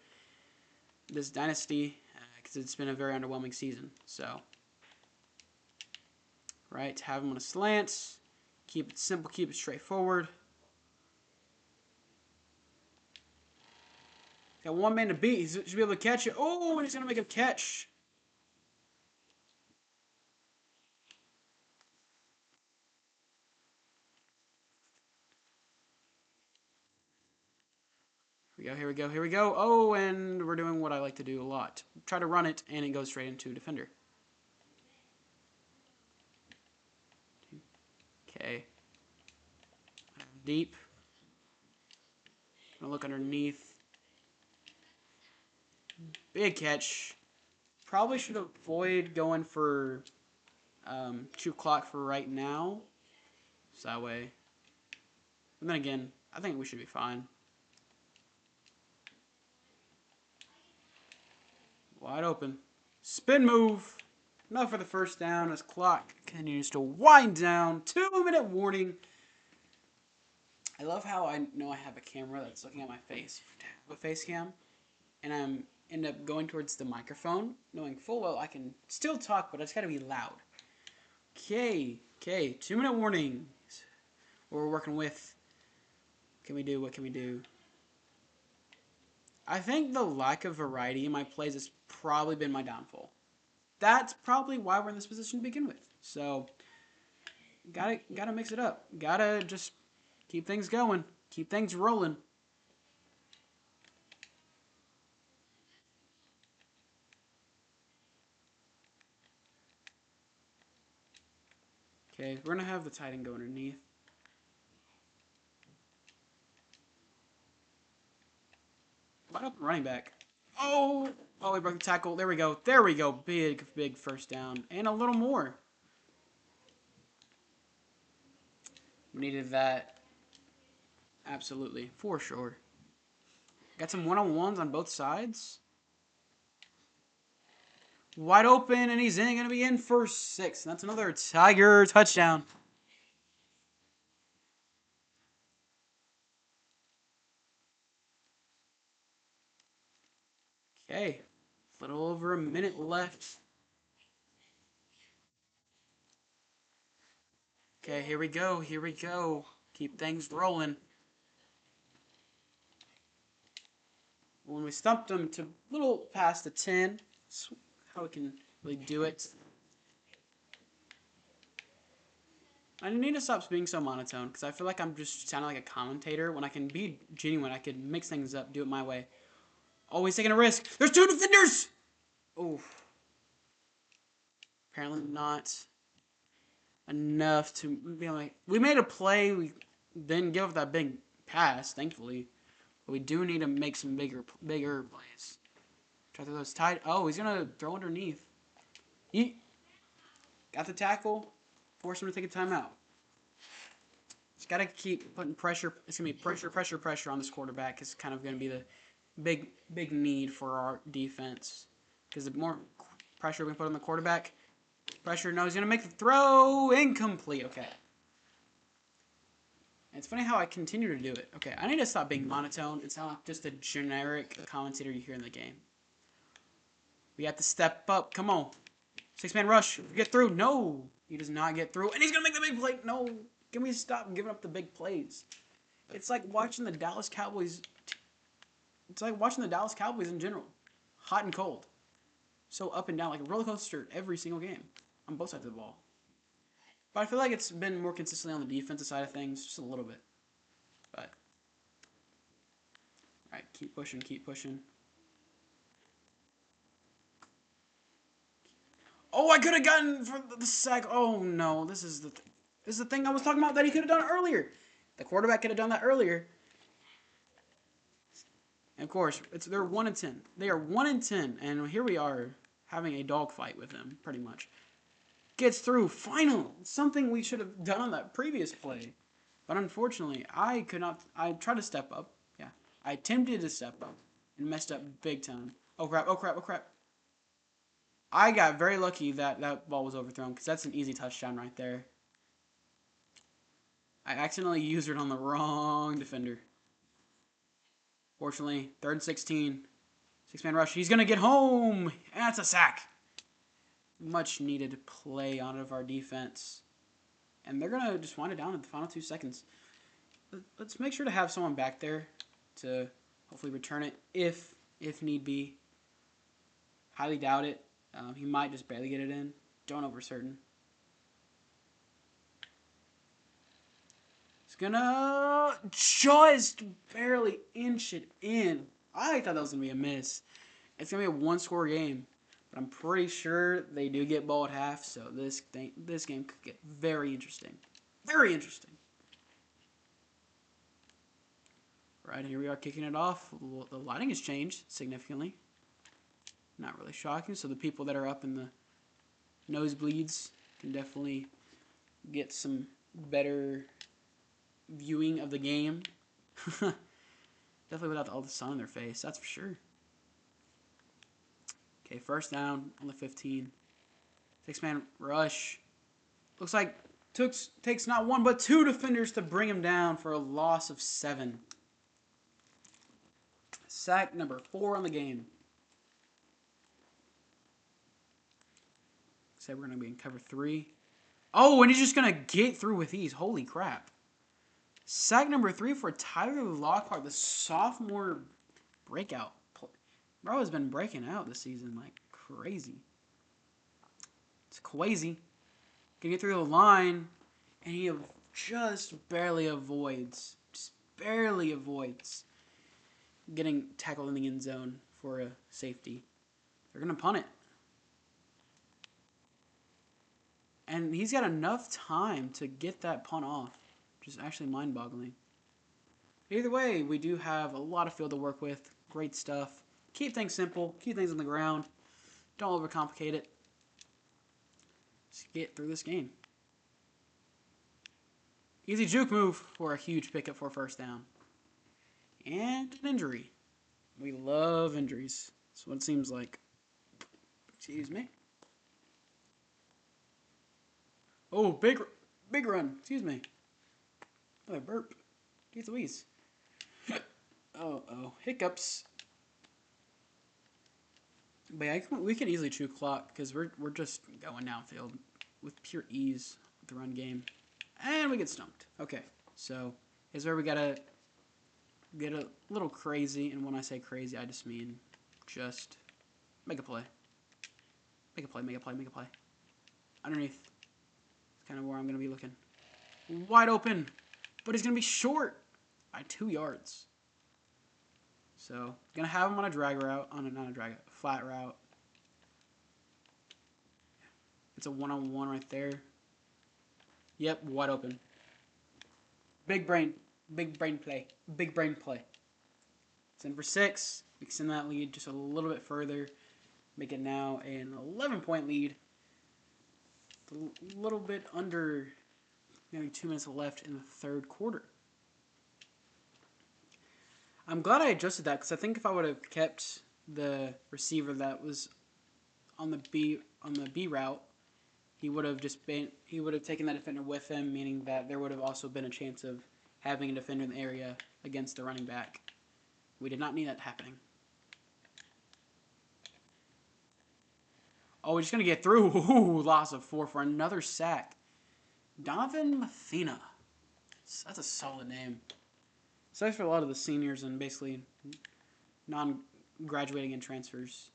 this dynasty, because it's been a very underwhelming season. So, right, have him on a slant, keep it simple, keep it straightforward. Got 1 man to beat. He should be able to catch it. Oh, and he's going to make a catch. Here we go. Oh, and we're doing what I like to do a lot. Try to run it, and it goes straight into defender. Okay. Deep. Gonna look underneath. Big catch. Probably should avoid going for 2 o'clock for right now. So that way. And then again, I think we should be fine. Wide open. Spin move. Enough for the first down as clock continues to wind down. 2-minute warning. I love how I know I have a camera that's looking at my face. A face cam. And I'm end up going towards the microphone, knowing full well I can still talk, but it's got to be loud. Okay. 2-minute warning. What we're working with. What can we do? I think the lack of variety in my plays has probably been my downfall. That's probably why we're in this position to begin with. So, gotta mix it up. Gotta just keep things going. Keep things rolling. Okay, we're gonna have the tight end go underneath. Wide open running back. Oh, we broke the tackle. There we go. Big first down. And a little more. We needed that. Absolutely. For sure. Got some one-on-ones on both sides. Wide open, and he's going to be in for 6. And that's another Tiger touchdown. Okay. A little over a minute left. Okay, here we go. Keep things rolling. When we stumped him to a little past the 10, that's how we can really do it. I need to stop being so monotone, because I feel like I'm just sounding like a commentator. When I can be genuine, I can mix things up, do it my way. Always taking a risk. There's 2 defenders! Oh. Apparently not enough to be like... We made a play. We didn't give up that big pass, thankfully. But we do need to make some bigger plays. Try to throw those tight. Oh, he's going to throw underneath. He got the tackle. Force him to take a timeout. Just got to keep putting pressure. It's going to be pressure on this quarterback. It's kind of going to be the big need for our defense. Because the more pressure we put on the quarterback, pressure, no, he's going to make the throw. Incomplete. Okay. And it's funny how I continue to do it. Okay, I need to stop being monotone and sound like just a generic commentator you hear in the game. We have to step up. Come on. 6-man rush. Get through. No. He does not get through. And he's going to make the big play. No. Can we stop giving up the big plays? It's like watching the Dallas Cowboys. It's like watching the Dallas Cowboys in general. Hot and cold. So up and down. Like a roller coaster every single game. On both sides of the ball. But I feel like it's been more consistently on the defensive side of things. Just a little bit. But. Alright. Keep pushing. Oh, I could have gotten for the sack. Oh, no. This is the thing I was talking about that he could have done earlier. The quarterback could have done that earlier. And of course, they're 1-10. They are 1-10, and here we are having a dogfight with them, pretty much. Gets through. Final. Something we should have done on that previous play. But unfortunately, I could not. I tried to step up. Yeah. I attempted to step up and messed up big time. Oh, crap. I got very lucky that ball was overthrown because that's an easy touchdown right there. I accidentally used it on the wrong defender. Fortunately, 3rd and 16. 6-man rush. He's going to get home. And that's a sack. Much needed play out of our defense. And they're going to just wind it down in the final 2 seconds. Let's make sure to have someone back there to hopefully return it if need be. Highly doubt it. He might just barely get it in. Don't know for certain. He's gonna just barely inch it in. I thought that was gonna be a miss. It's gonna be a 1-score game, but I'm pretty sure they do get ball at half. So this game could get very interesting. Very interesting. Right, here we are kicking it off. The lighting has changed significantly. Not really shocking. So the people that are up in the nosebleeds can definitely get some better viewing of the game. Definitely without all the sun on their face, that's for sure. Okay, first down on the 15. Six-man rush. Looks like takes not one but two defenders to bring him down for a loss of 7. Sack number 4 on the game. Say we're going to be in cover 3. Oh, and he's just going to get through with ease. Holy crap. Sack number 3 for Tyler Lockhart, the sophomore breakout. Bro has been breaking out this season like crazy. It's crazy. Can get through the line, and he just barely avoids getting tackled in the end zone for a safety. They're going to punt it. And he's got enough time to get that punt off, which is actually mind-boggling. Either way, we do have a lot of field to work with. Great stuff. Keep things simple. Keep things on the ground. Don't overcomplicate it. Just get through this game. Easy juke move for a huge pickup for a first down. And an injury. We love injuries. That's what it seems like. Excuse me. Oh, big run. Excuse me. Another burp. Jeez Louise. Oh. Hiccups. But yeah, we can easily chew clock because we're just going downfield with pure ease with the run game. And we get stumped. Okay, so here's where we gotta get a little crazy. And when I say crazy, I just mean just make a play. Make a play. Underneath. That's kind of where I'm gonna be looking. Wide open, but he's gonna be short by 2 yards. So gonna have him on a drag route, a flat route. It's a one-on-one right there. Yep, wide open. Big brain play. It's in for 6. Extend that lead just a little bit further. Make it now an 11-point lead. A little bit under maybe 2 minutes left in the third quarter. I'm glad I adjusted that because I think if I would have kept the receiver that was on the B route, he would have taken that defender with him, meaning that there would have also been a chance of having a defender in the area against the running back. We did not need that happening. Oh, we're just going to get through. Ooh, loss of 4 for another sack. Donovan Mathena. That's a solid name. Sucks for a lot of the seniors and basically non-graduating and transfers.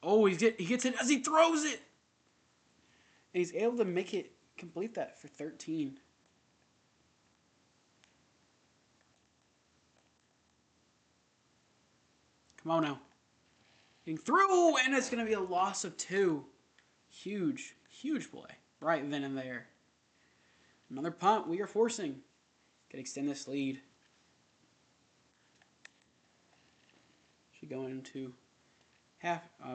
Oh, he gets it as he throws it. And he's able to complete that for 13. Come on now. Getting through, and it's going to be a loss of 2. Huge play right then and there. Another punt we are forcing. Can extend this lead. Should go into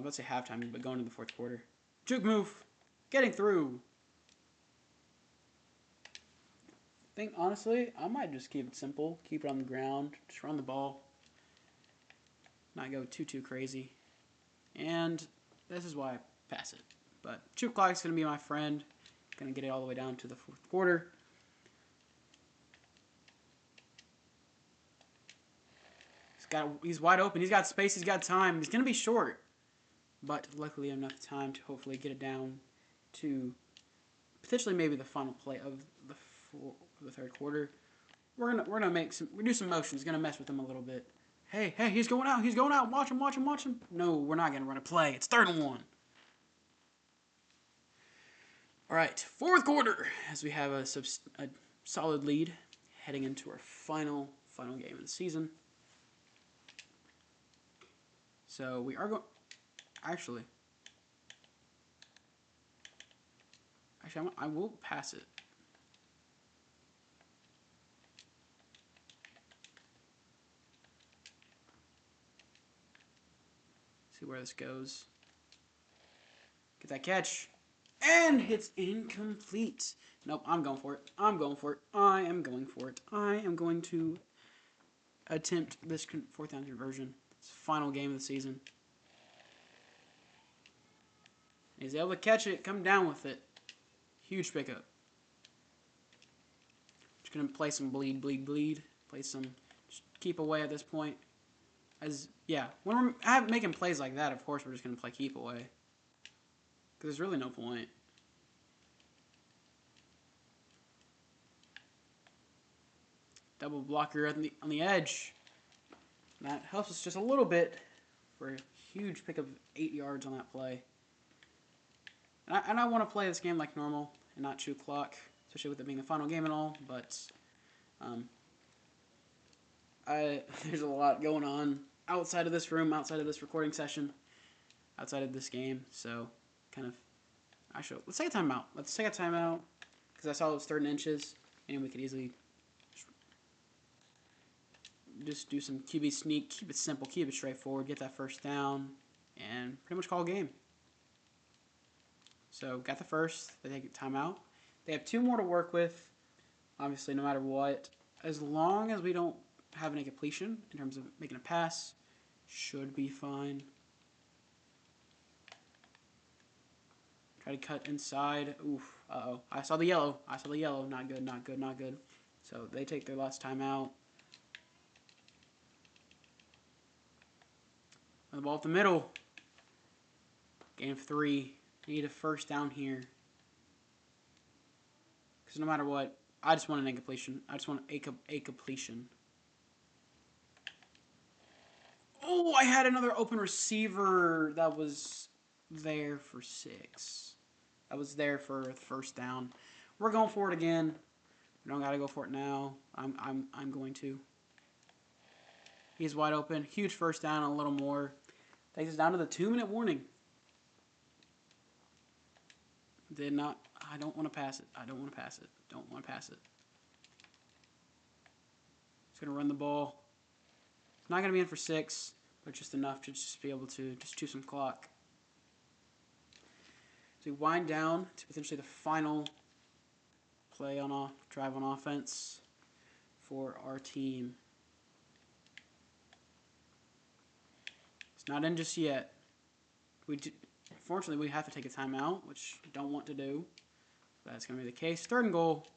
let's say halftime, but going into the fourth quarter. Juke move. Getting through. I think, honestly, I might just keep it simple. Keep it on the ground. Just run the ball. Not go too crazy. And this is why I pass it. But juke clock's going to be my friend. Going to get it all the way down to the fourth quarter. He's wide open. He's got space. He's got time. He's going to be short. But luckily enough time to hopefully get it down to potentially maybe the final play of the third quarter. We're gonna do some motions. Gonna mess with him a little bit. Hey, he's going out. Watch him. No, we're not gonna run a play. It's 3rd and 1. All right, fourth quarter as we have a solid lead heading into our final game of the season. So we are going. Actually, I will pass it. See where this goes. Get that catch. And it's incomplete. Nope, I'm going for it. I'm going for it. I am going for it. I am going to attempt this fourth down conversion. It's the final game of the season. He's able to catch it, come down with it. Huge pickup. Just going to play some bleed. Play some just keep away at this point. Yeah, when we're making plays like that, of course, we're just going to play keep away. Because there's really no point. Double blocker on the edge. And that helps us just a little bit for a huge pick of 8 yards on that play. And I want to play this game like normal and not chew clock, especially with it being the final game and all. But there's a lot going on outside of this room, outside of this recording session, outside of this game. So let's take a timeout. Let's take a timeout because I saw it was 3rd and inches, and we could easily just do some QB sneak, keep it simple, keep it straightforward, get that first down, and pretty much call a game. So, got the first. They take a timeout. They have 2 more to work with, obviously, no matter what. As long as we don't have any completion in terms of making a pass, should be fine. Try to cut inside. Oof. Uh-oh. I saw the yellow. Not good, not good, not good. So, they take their last timeout. The ball up the middle. Gain of 3. Need a first down here. Because no matter what, I just want an incompletion. I just want a completion. Oh, I had another open receiver that was there for 6. That was there for a first down. We're going for it again. We don't gotta go for it now. I'm going to. He's wide open. Huge first down, a little more. Takes us down to the 2-minute warning. Did not. I don't want to pass it. Don't want to pass it. Just going to run the ball. It's not going to be in for 6, but just enough to just be able to just chew some clock. So we wind down to potentially the final play on drive on offense for our team. It's not in just yet. Fortunately, we have to take a timeout, which we don't want to do. That's going to be the case. 3rd and goal.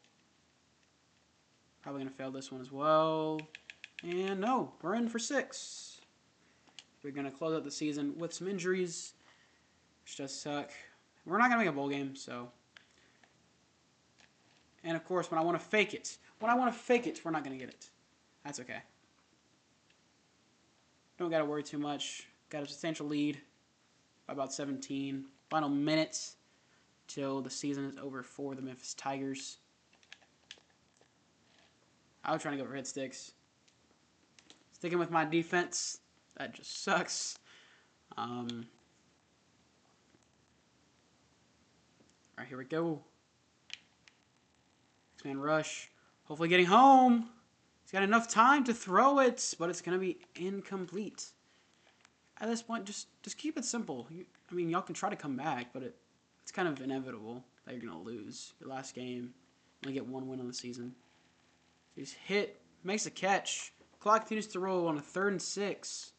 Probably going to fail this one as well. And no, we're in for 6. We're going to close out the season with some injuries, which does suck. We're not going to make a bowl game, so. And of course, when I want to fake it, we're not going to get it. That's okay. Don't got to worry too much. Got a substantial lead. About 17. Final minutes till the season is over for the Memphis Tigers. I was trying to go for hit sticks. Sticking with my defense. That just sucks. Alright, here we go. 6-man rush. Hopefully getting home. He's got enough time to throw it, but it's going to be incomplete. At this point, just keep it simple. I mean, y'all can try to come back, but it's kind of inevitable that you're going to lose your last game. Only get 1 win on the season. He's hit, makes a catch. Clock continues to roll on a 3rd and 6.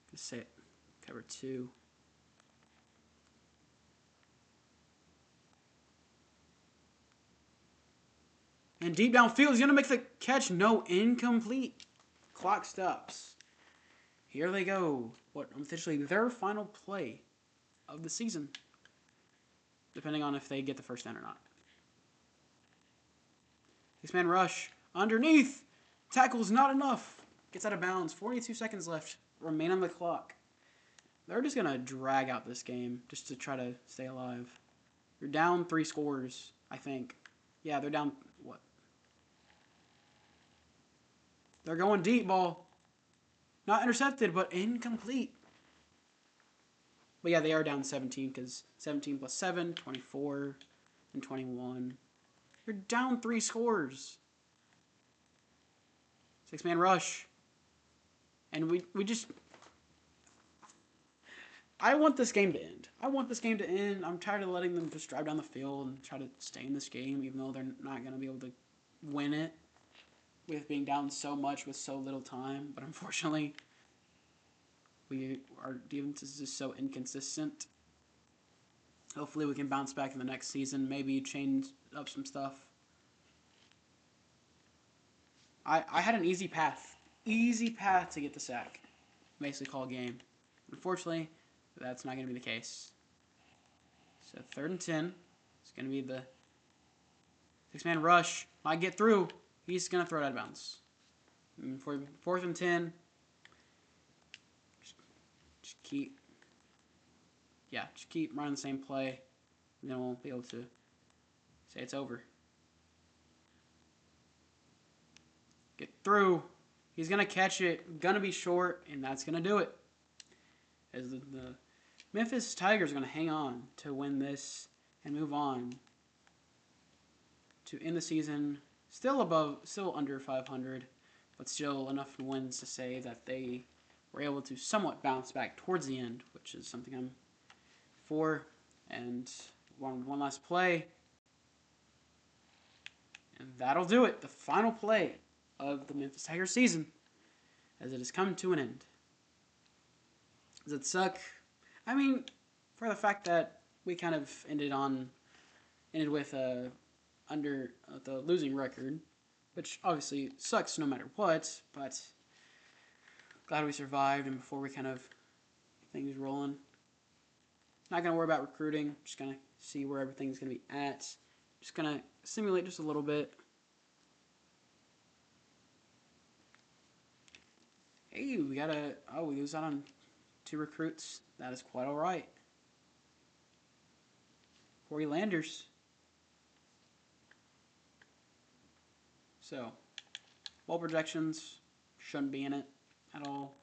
Just say it. Cover 2. And deep downfield, he's going to make the catch. No, incomplete. Clock stops. Here they go. What, essentially their final play of the season. Depending on if they get the first down or not. 6-man rush. Underneath. Tackle's not enough. Gets out of bounds. 42 seconds left. Remain on the clock. They're just going to drag out this game just to try to stay alive. You're down 3 scores, I think. Yeah, they're down, what? They're going deep, ball. Not intercepted, but incomplete. But yeah, they are down 17 because 17 plus 7, 24, and 21. You're down 3 scores. 6-man rush. And we just... I want this game to end. I want this game to end. I'm tired of letting them just drive down the field and try to stay in this game, even though they're not going to be able to win it with being down so much with so little time. But unfortunately, our defense is just so inconsistent. Hopefully we can bounce back in the next season. Maybe change up some stuff. I had an easy path. Easy path to get the sack. Basically call a game. Unfortunately, that's not going to be the case. So 3rd and 10. It's going to be the 6-man rush. Might get through. He's going to throw it out of bounds. And for 4th and 10, just keep running the same play. And then we'll be able to say it's over. Get through. He's going to catch it. Going to be short, and that's going to do it. As the Memphis Tigers are going to hang on to win this and move on to end the season still under 500, but still enough wins to say that they were able to somewhat bounce back towards the end, which is something I'm for. And one last play, and that'll do it. The final play of the Memphis Tigers season, as it has come to an end. Does it suck? I mean, for the fact that we kind of ended with under the losing record, which obviously sucks no matter what, but glad we survived. And before we kind of things rolling, not gonna worry about recruiting. Just gonna see where everything's gonna be at. Just gonna simulate just a little bit. Hey, we lose out on 2 recruits. That is quite alright. Corey Landers. So, bowl projections shouldn't be in it at all.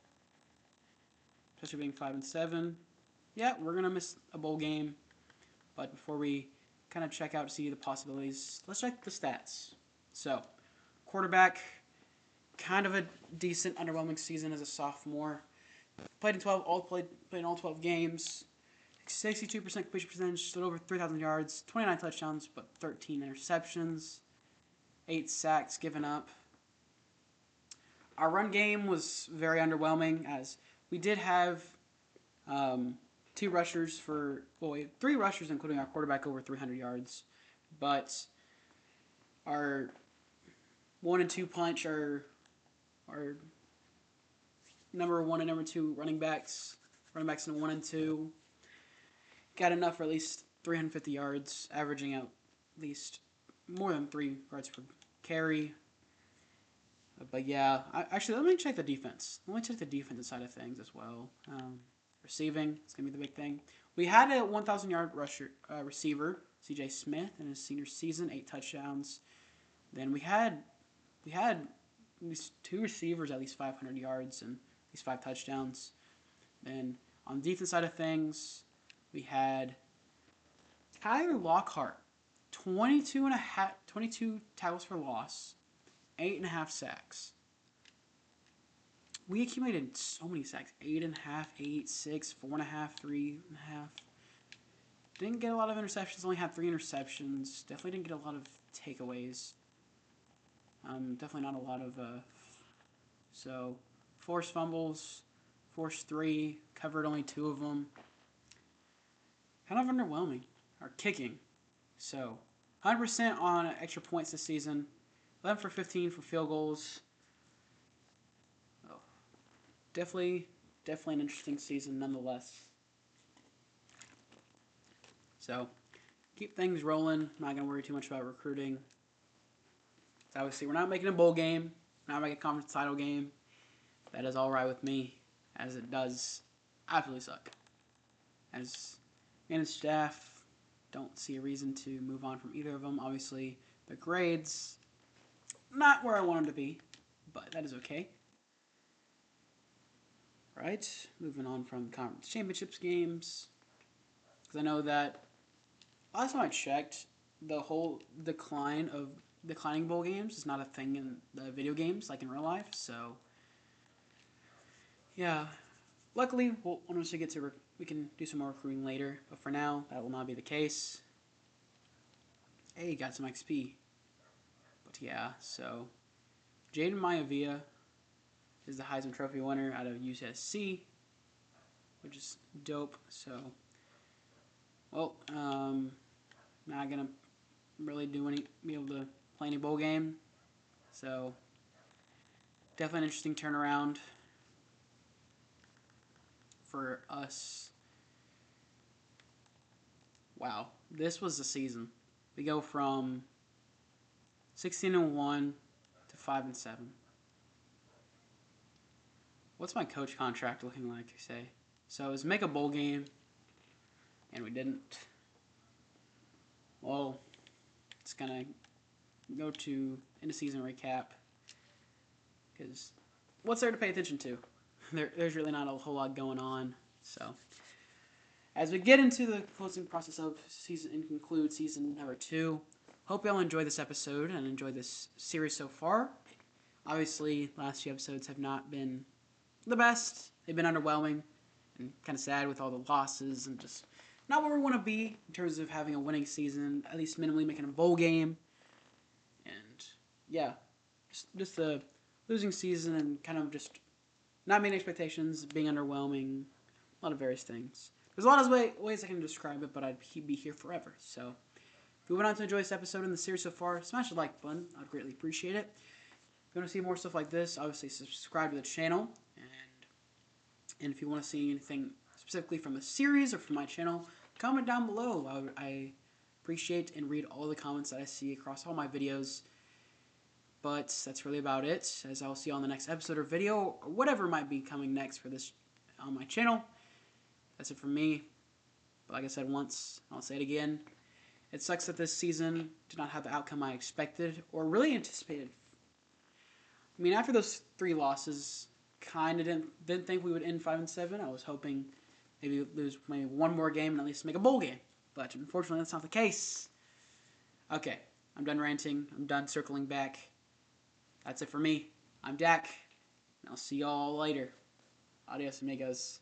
Especially being 5 and 7. Yeah, we're gonna miss a bowl game. But before we kind of check out to see the possibilities, let's check the stats. So, quarterback, kind of a decent, underwhelming season as a sophomore. Played in all 12 games. 62% completion percentage, a little over 3,000 yards, 29 touchdowns, but 13 interceptions, 8 sacks given up. Our run game was very underwhelming, as we did have 3 rushers, including our quarterback, over 300 yards. But our 1 and 2 punch are number 1 and number 2 running backs in 1 and 2, got enough for at least 350 yards, averaging out at least more than 3 yards per carry. But yeah, actually, let me check the defense. Let me check the defensive side of things as well. Receiving is going to be the big thing. We had a 1,000-yard receiver, C.J. Smith, in his senior season, 8 touchdowns. Then we had at least 2 receivers, at least 500 yards and at least 5 touchdowns. Then on the defense side of things, we had Tyler Lockhart, 22 tackles for loss, 8.5 sacks. We accumulated so many sacks. 8.5, 8, 6, 4.5, 3.5. Didn't get a lot of interceptions. Only had 3 interceptions. Definitely didn't get a lot of takeaways. Definitely not a lot of... So, forced fumbles. Forced 3. Covered only 2 of them. Kind of underwhelming. Our kicking. So, 100% on extra points this season. 11 for 15 for field goals. Oh, definitely an interesting season nonetheless. So, keep things rolling. Not going to worry too much about recruiting. So obviously, we're not making a bowl game. Not making a conference title game. That is alright with me, as it does absolutely suck. As me and his staff don't see a reason to move on from either of them. Obviously, the grades, not where I want them to be, but that is okay. Right, moving on from conference championships games, because I know that last time I checked, the whole declining bowl games is not a thing in the video games like in real life. So yeah, luckily we'll honestly get to we can do some more recruiting later, but for now, that will not be the case. Hey, got some XP. But yeah, so Jaden Maivia is the Heisman Trophy winner out of USC, which is dope. So, well, not gonna really be able to play any bowl game. So, definitely an interesting turnaround for us. Wow, this was the season. We go from 16-1 to 5-7. What's my coach contract looking like, you say? So it was make a bowl game, and we didn't. Well, it's gonna go to end of season recap, because what's there to pay attention to? There's really not a whole lot going on. So as we get into the closing process of season and conclude season number 2, hope y'all enjoyed this episode and enjoyed this series so far. Obviously, last few episodes have not been the best. They've been underwhelming and kind of sad with all the losses and just not where we want to be in terms of having a winning season, at least minimally making a bowl game. And yeah, just a losing season and kind of just not meeting expectations, being underwhelming, a lot of various things. There's a lot of ways I can describe it, but I'd be here forever. So if you went on to enjoy this episode in the series so far, smash the like button. I'd greatly appreciate it. If you want to see more stuff like this, obviously subscribe to the channel. And if you want to see anything specifically from the series or from my channel, comment down below. I appreciate and read all the comments that I see across all my videos. But that's really about it, as I'll see you on the next episode or video, or whatever might be coming next for this on my channel. That's it from me. But like I said once, I'll say it again. It sucks that this season did not have the outcome I expected or really anticipated. I mean, after those 3 losses, kind of didn't think we would end 5-7. I was hoping maybe we'd lose maybe one more game and at least make a bowl game. But unfortunately, that's not the case. Okay, I'm done ranting. I'm done circling back. That's it for me. I'm Dak, and I'll see y'all later. Adios, amigos.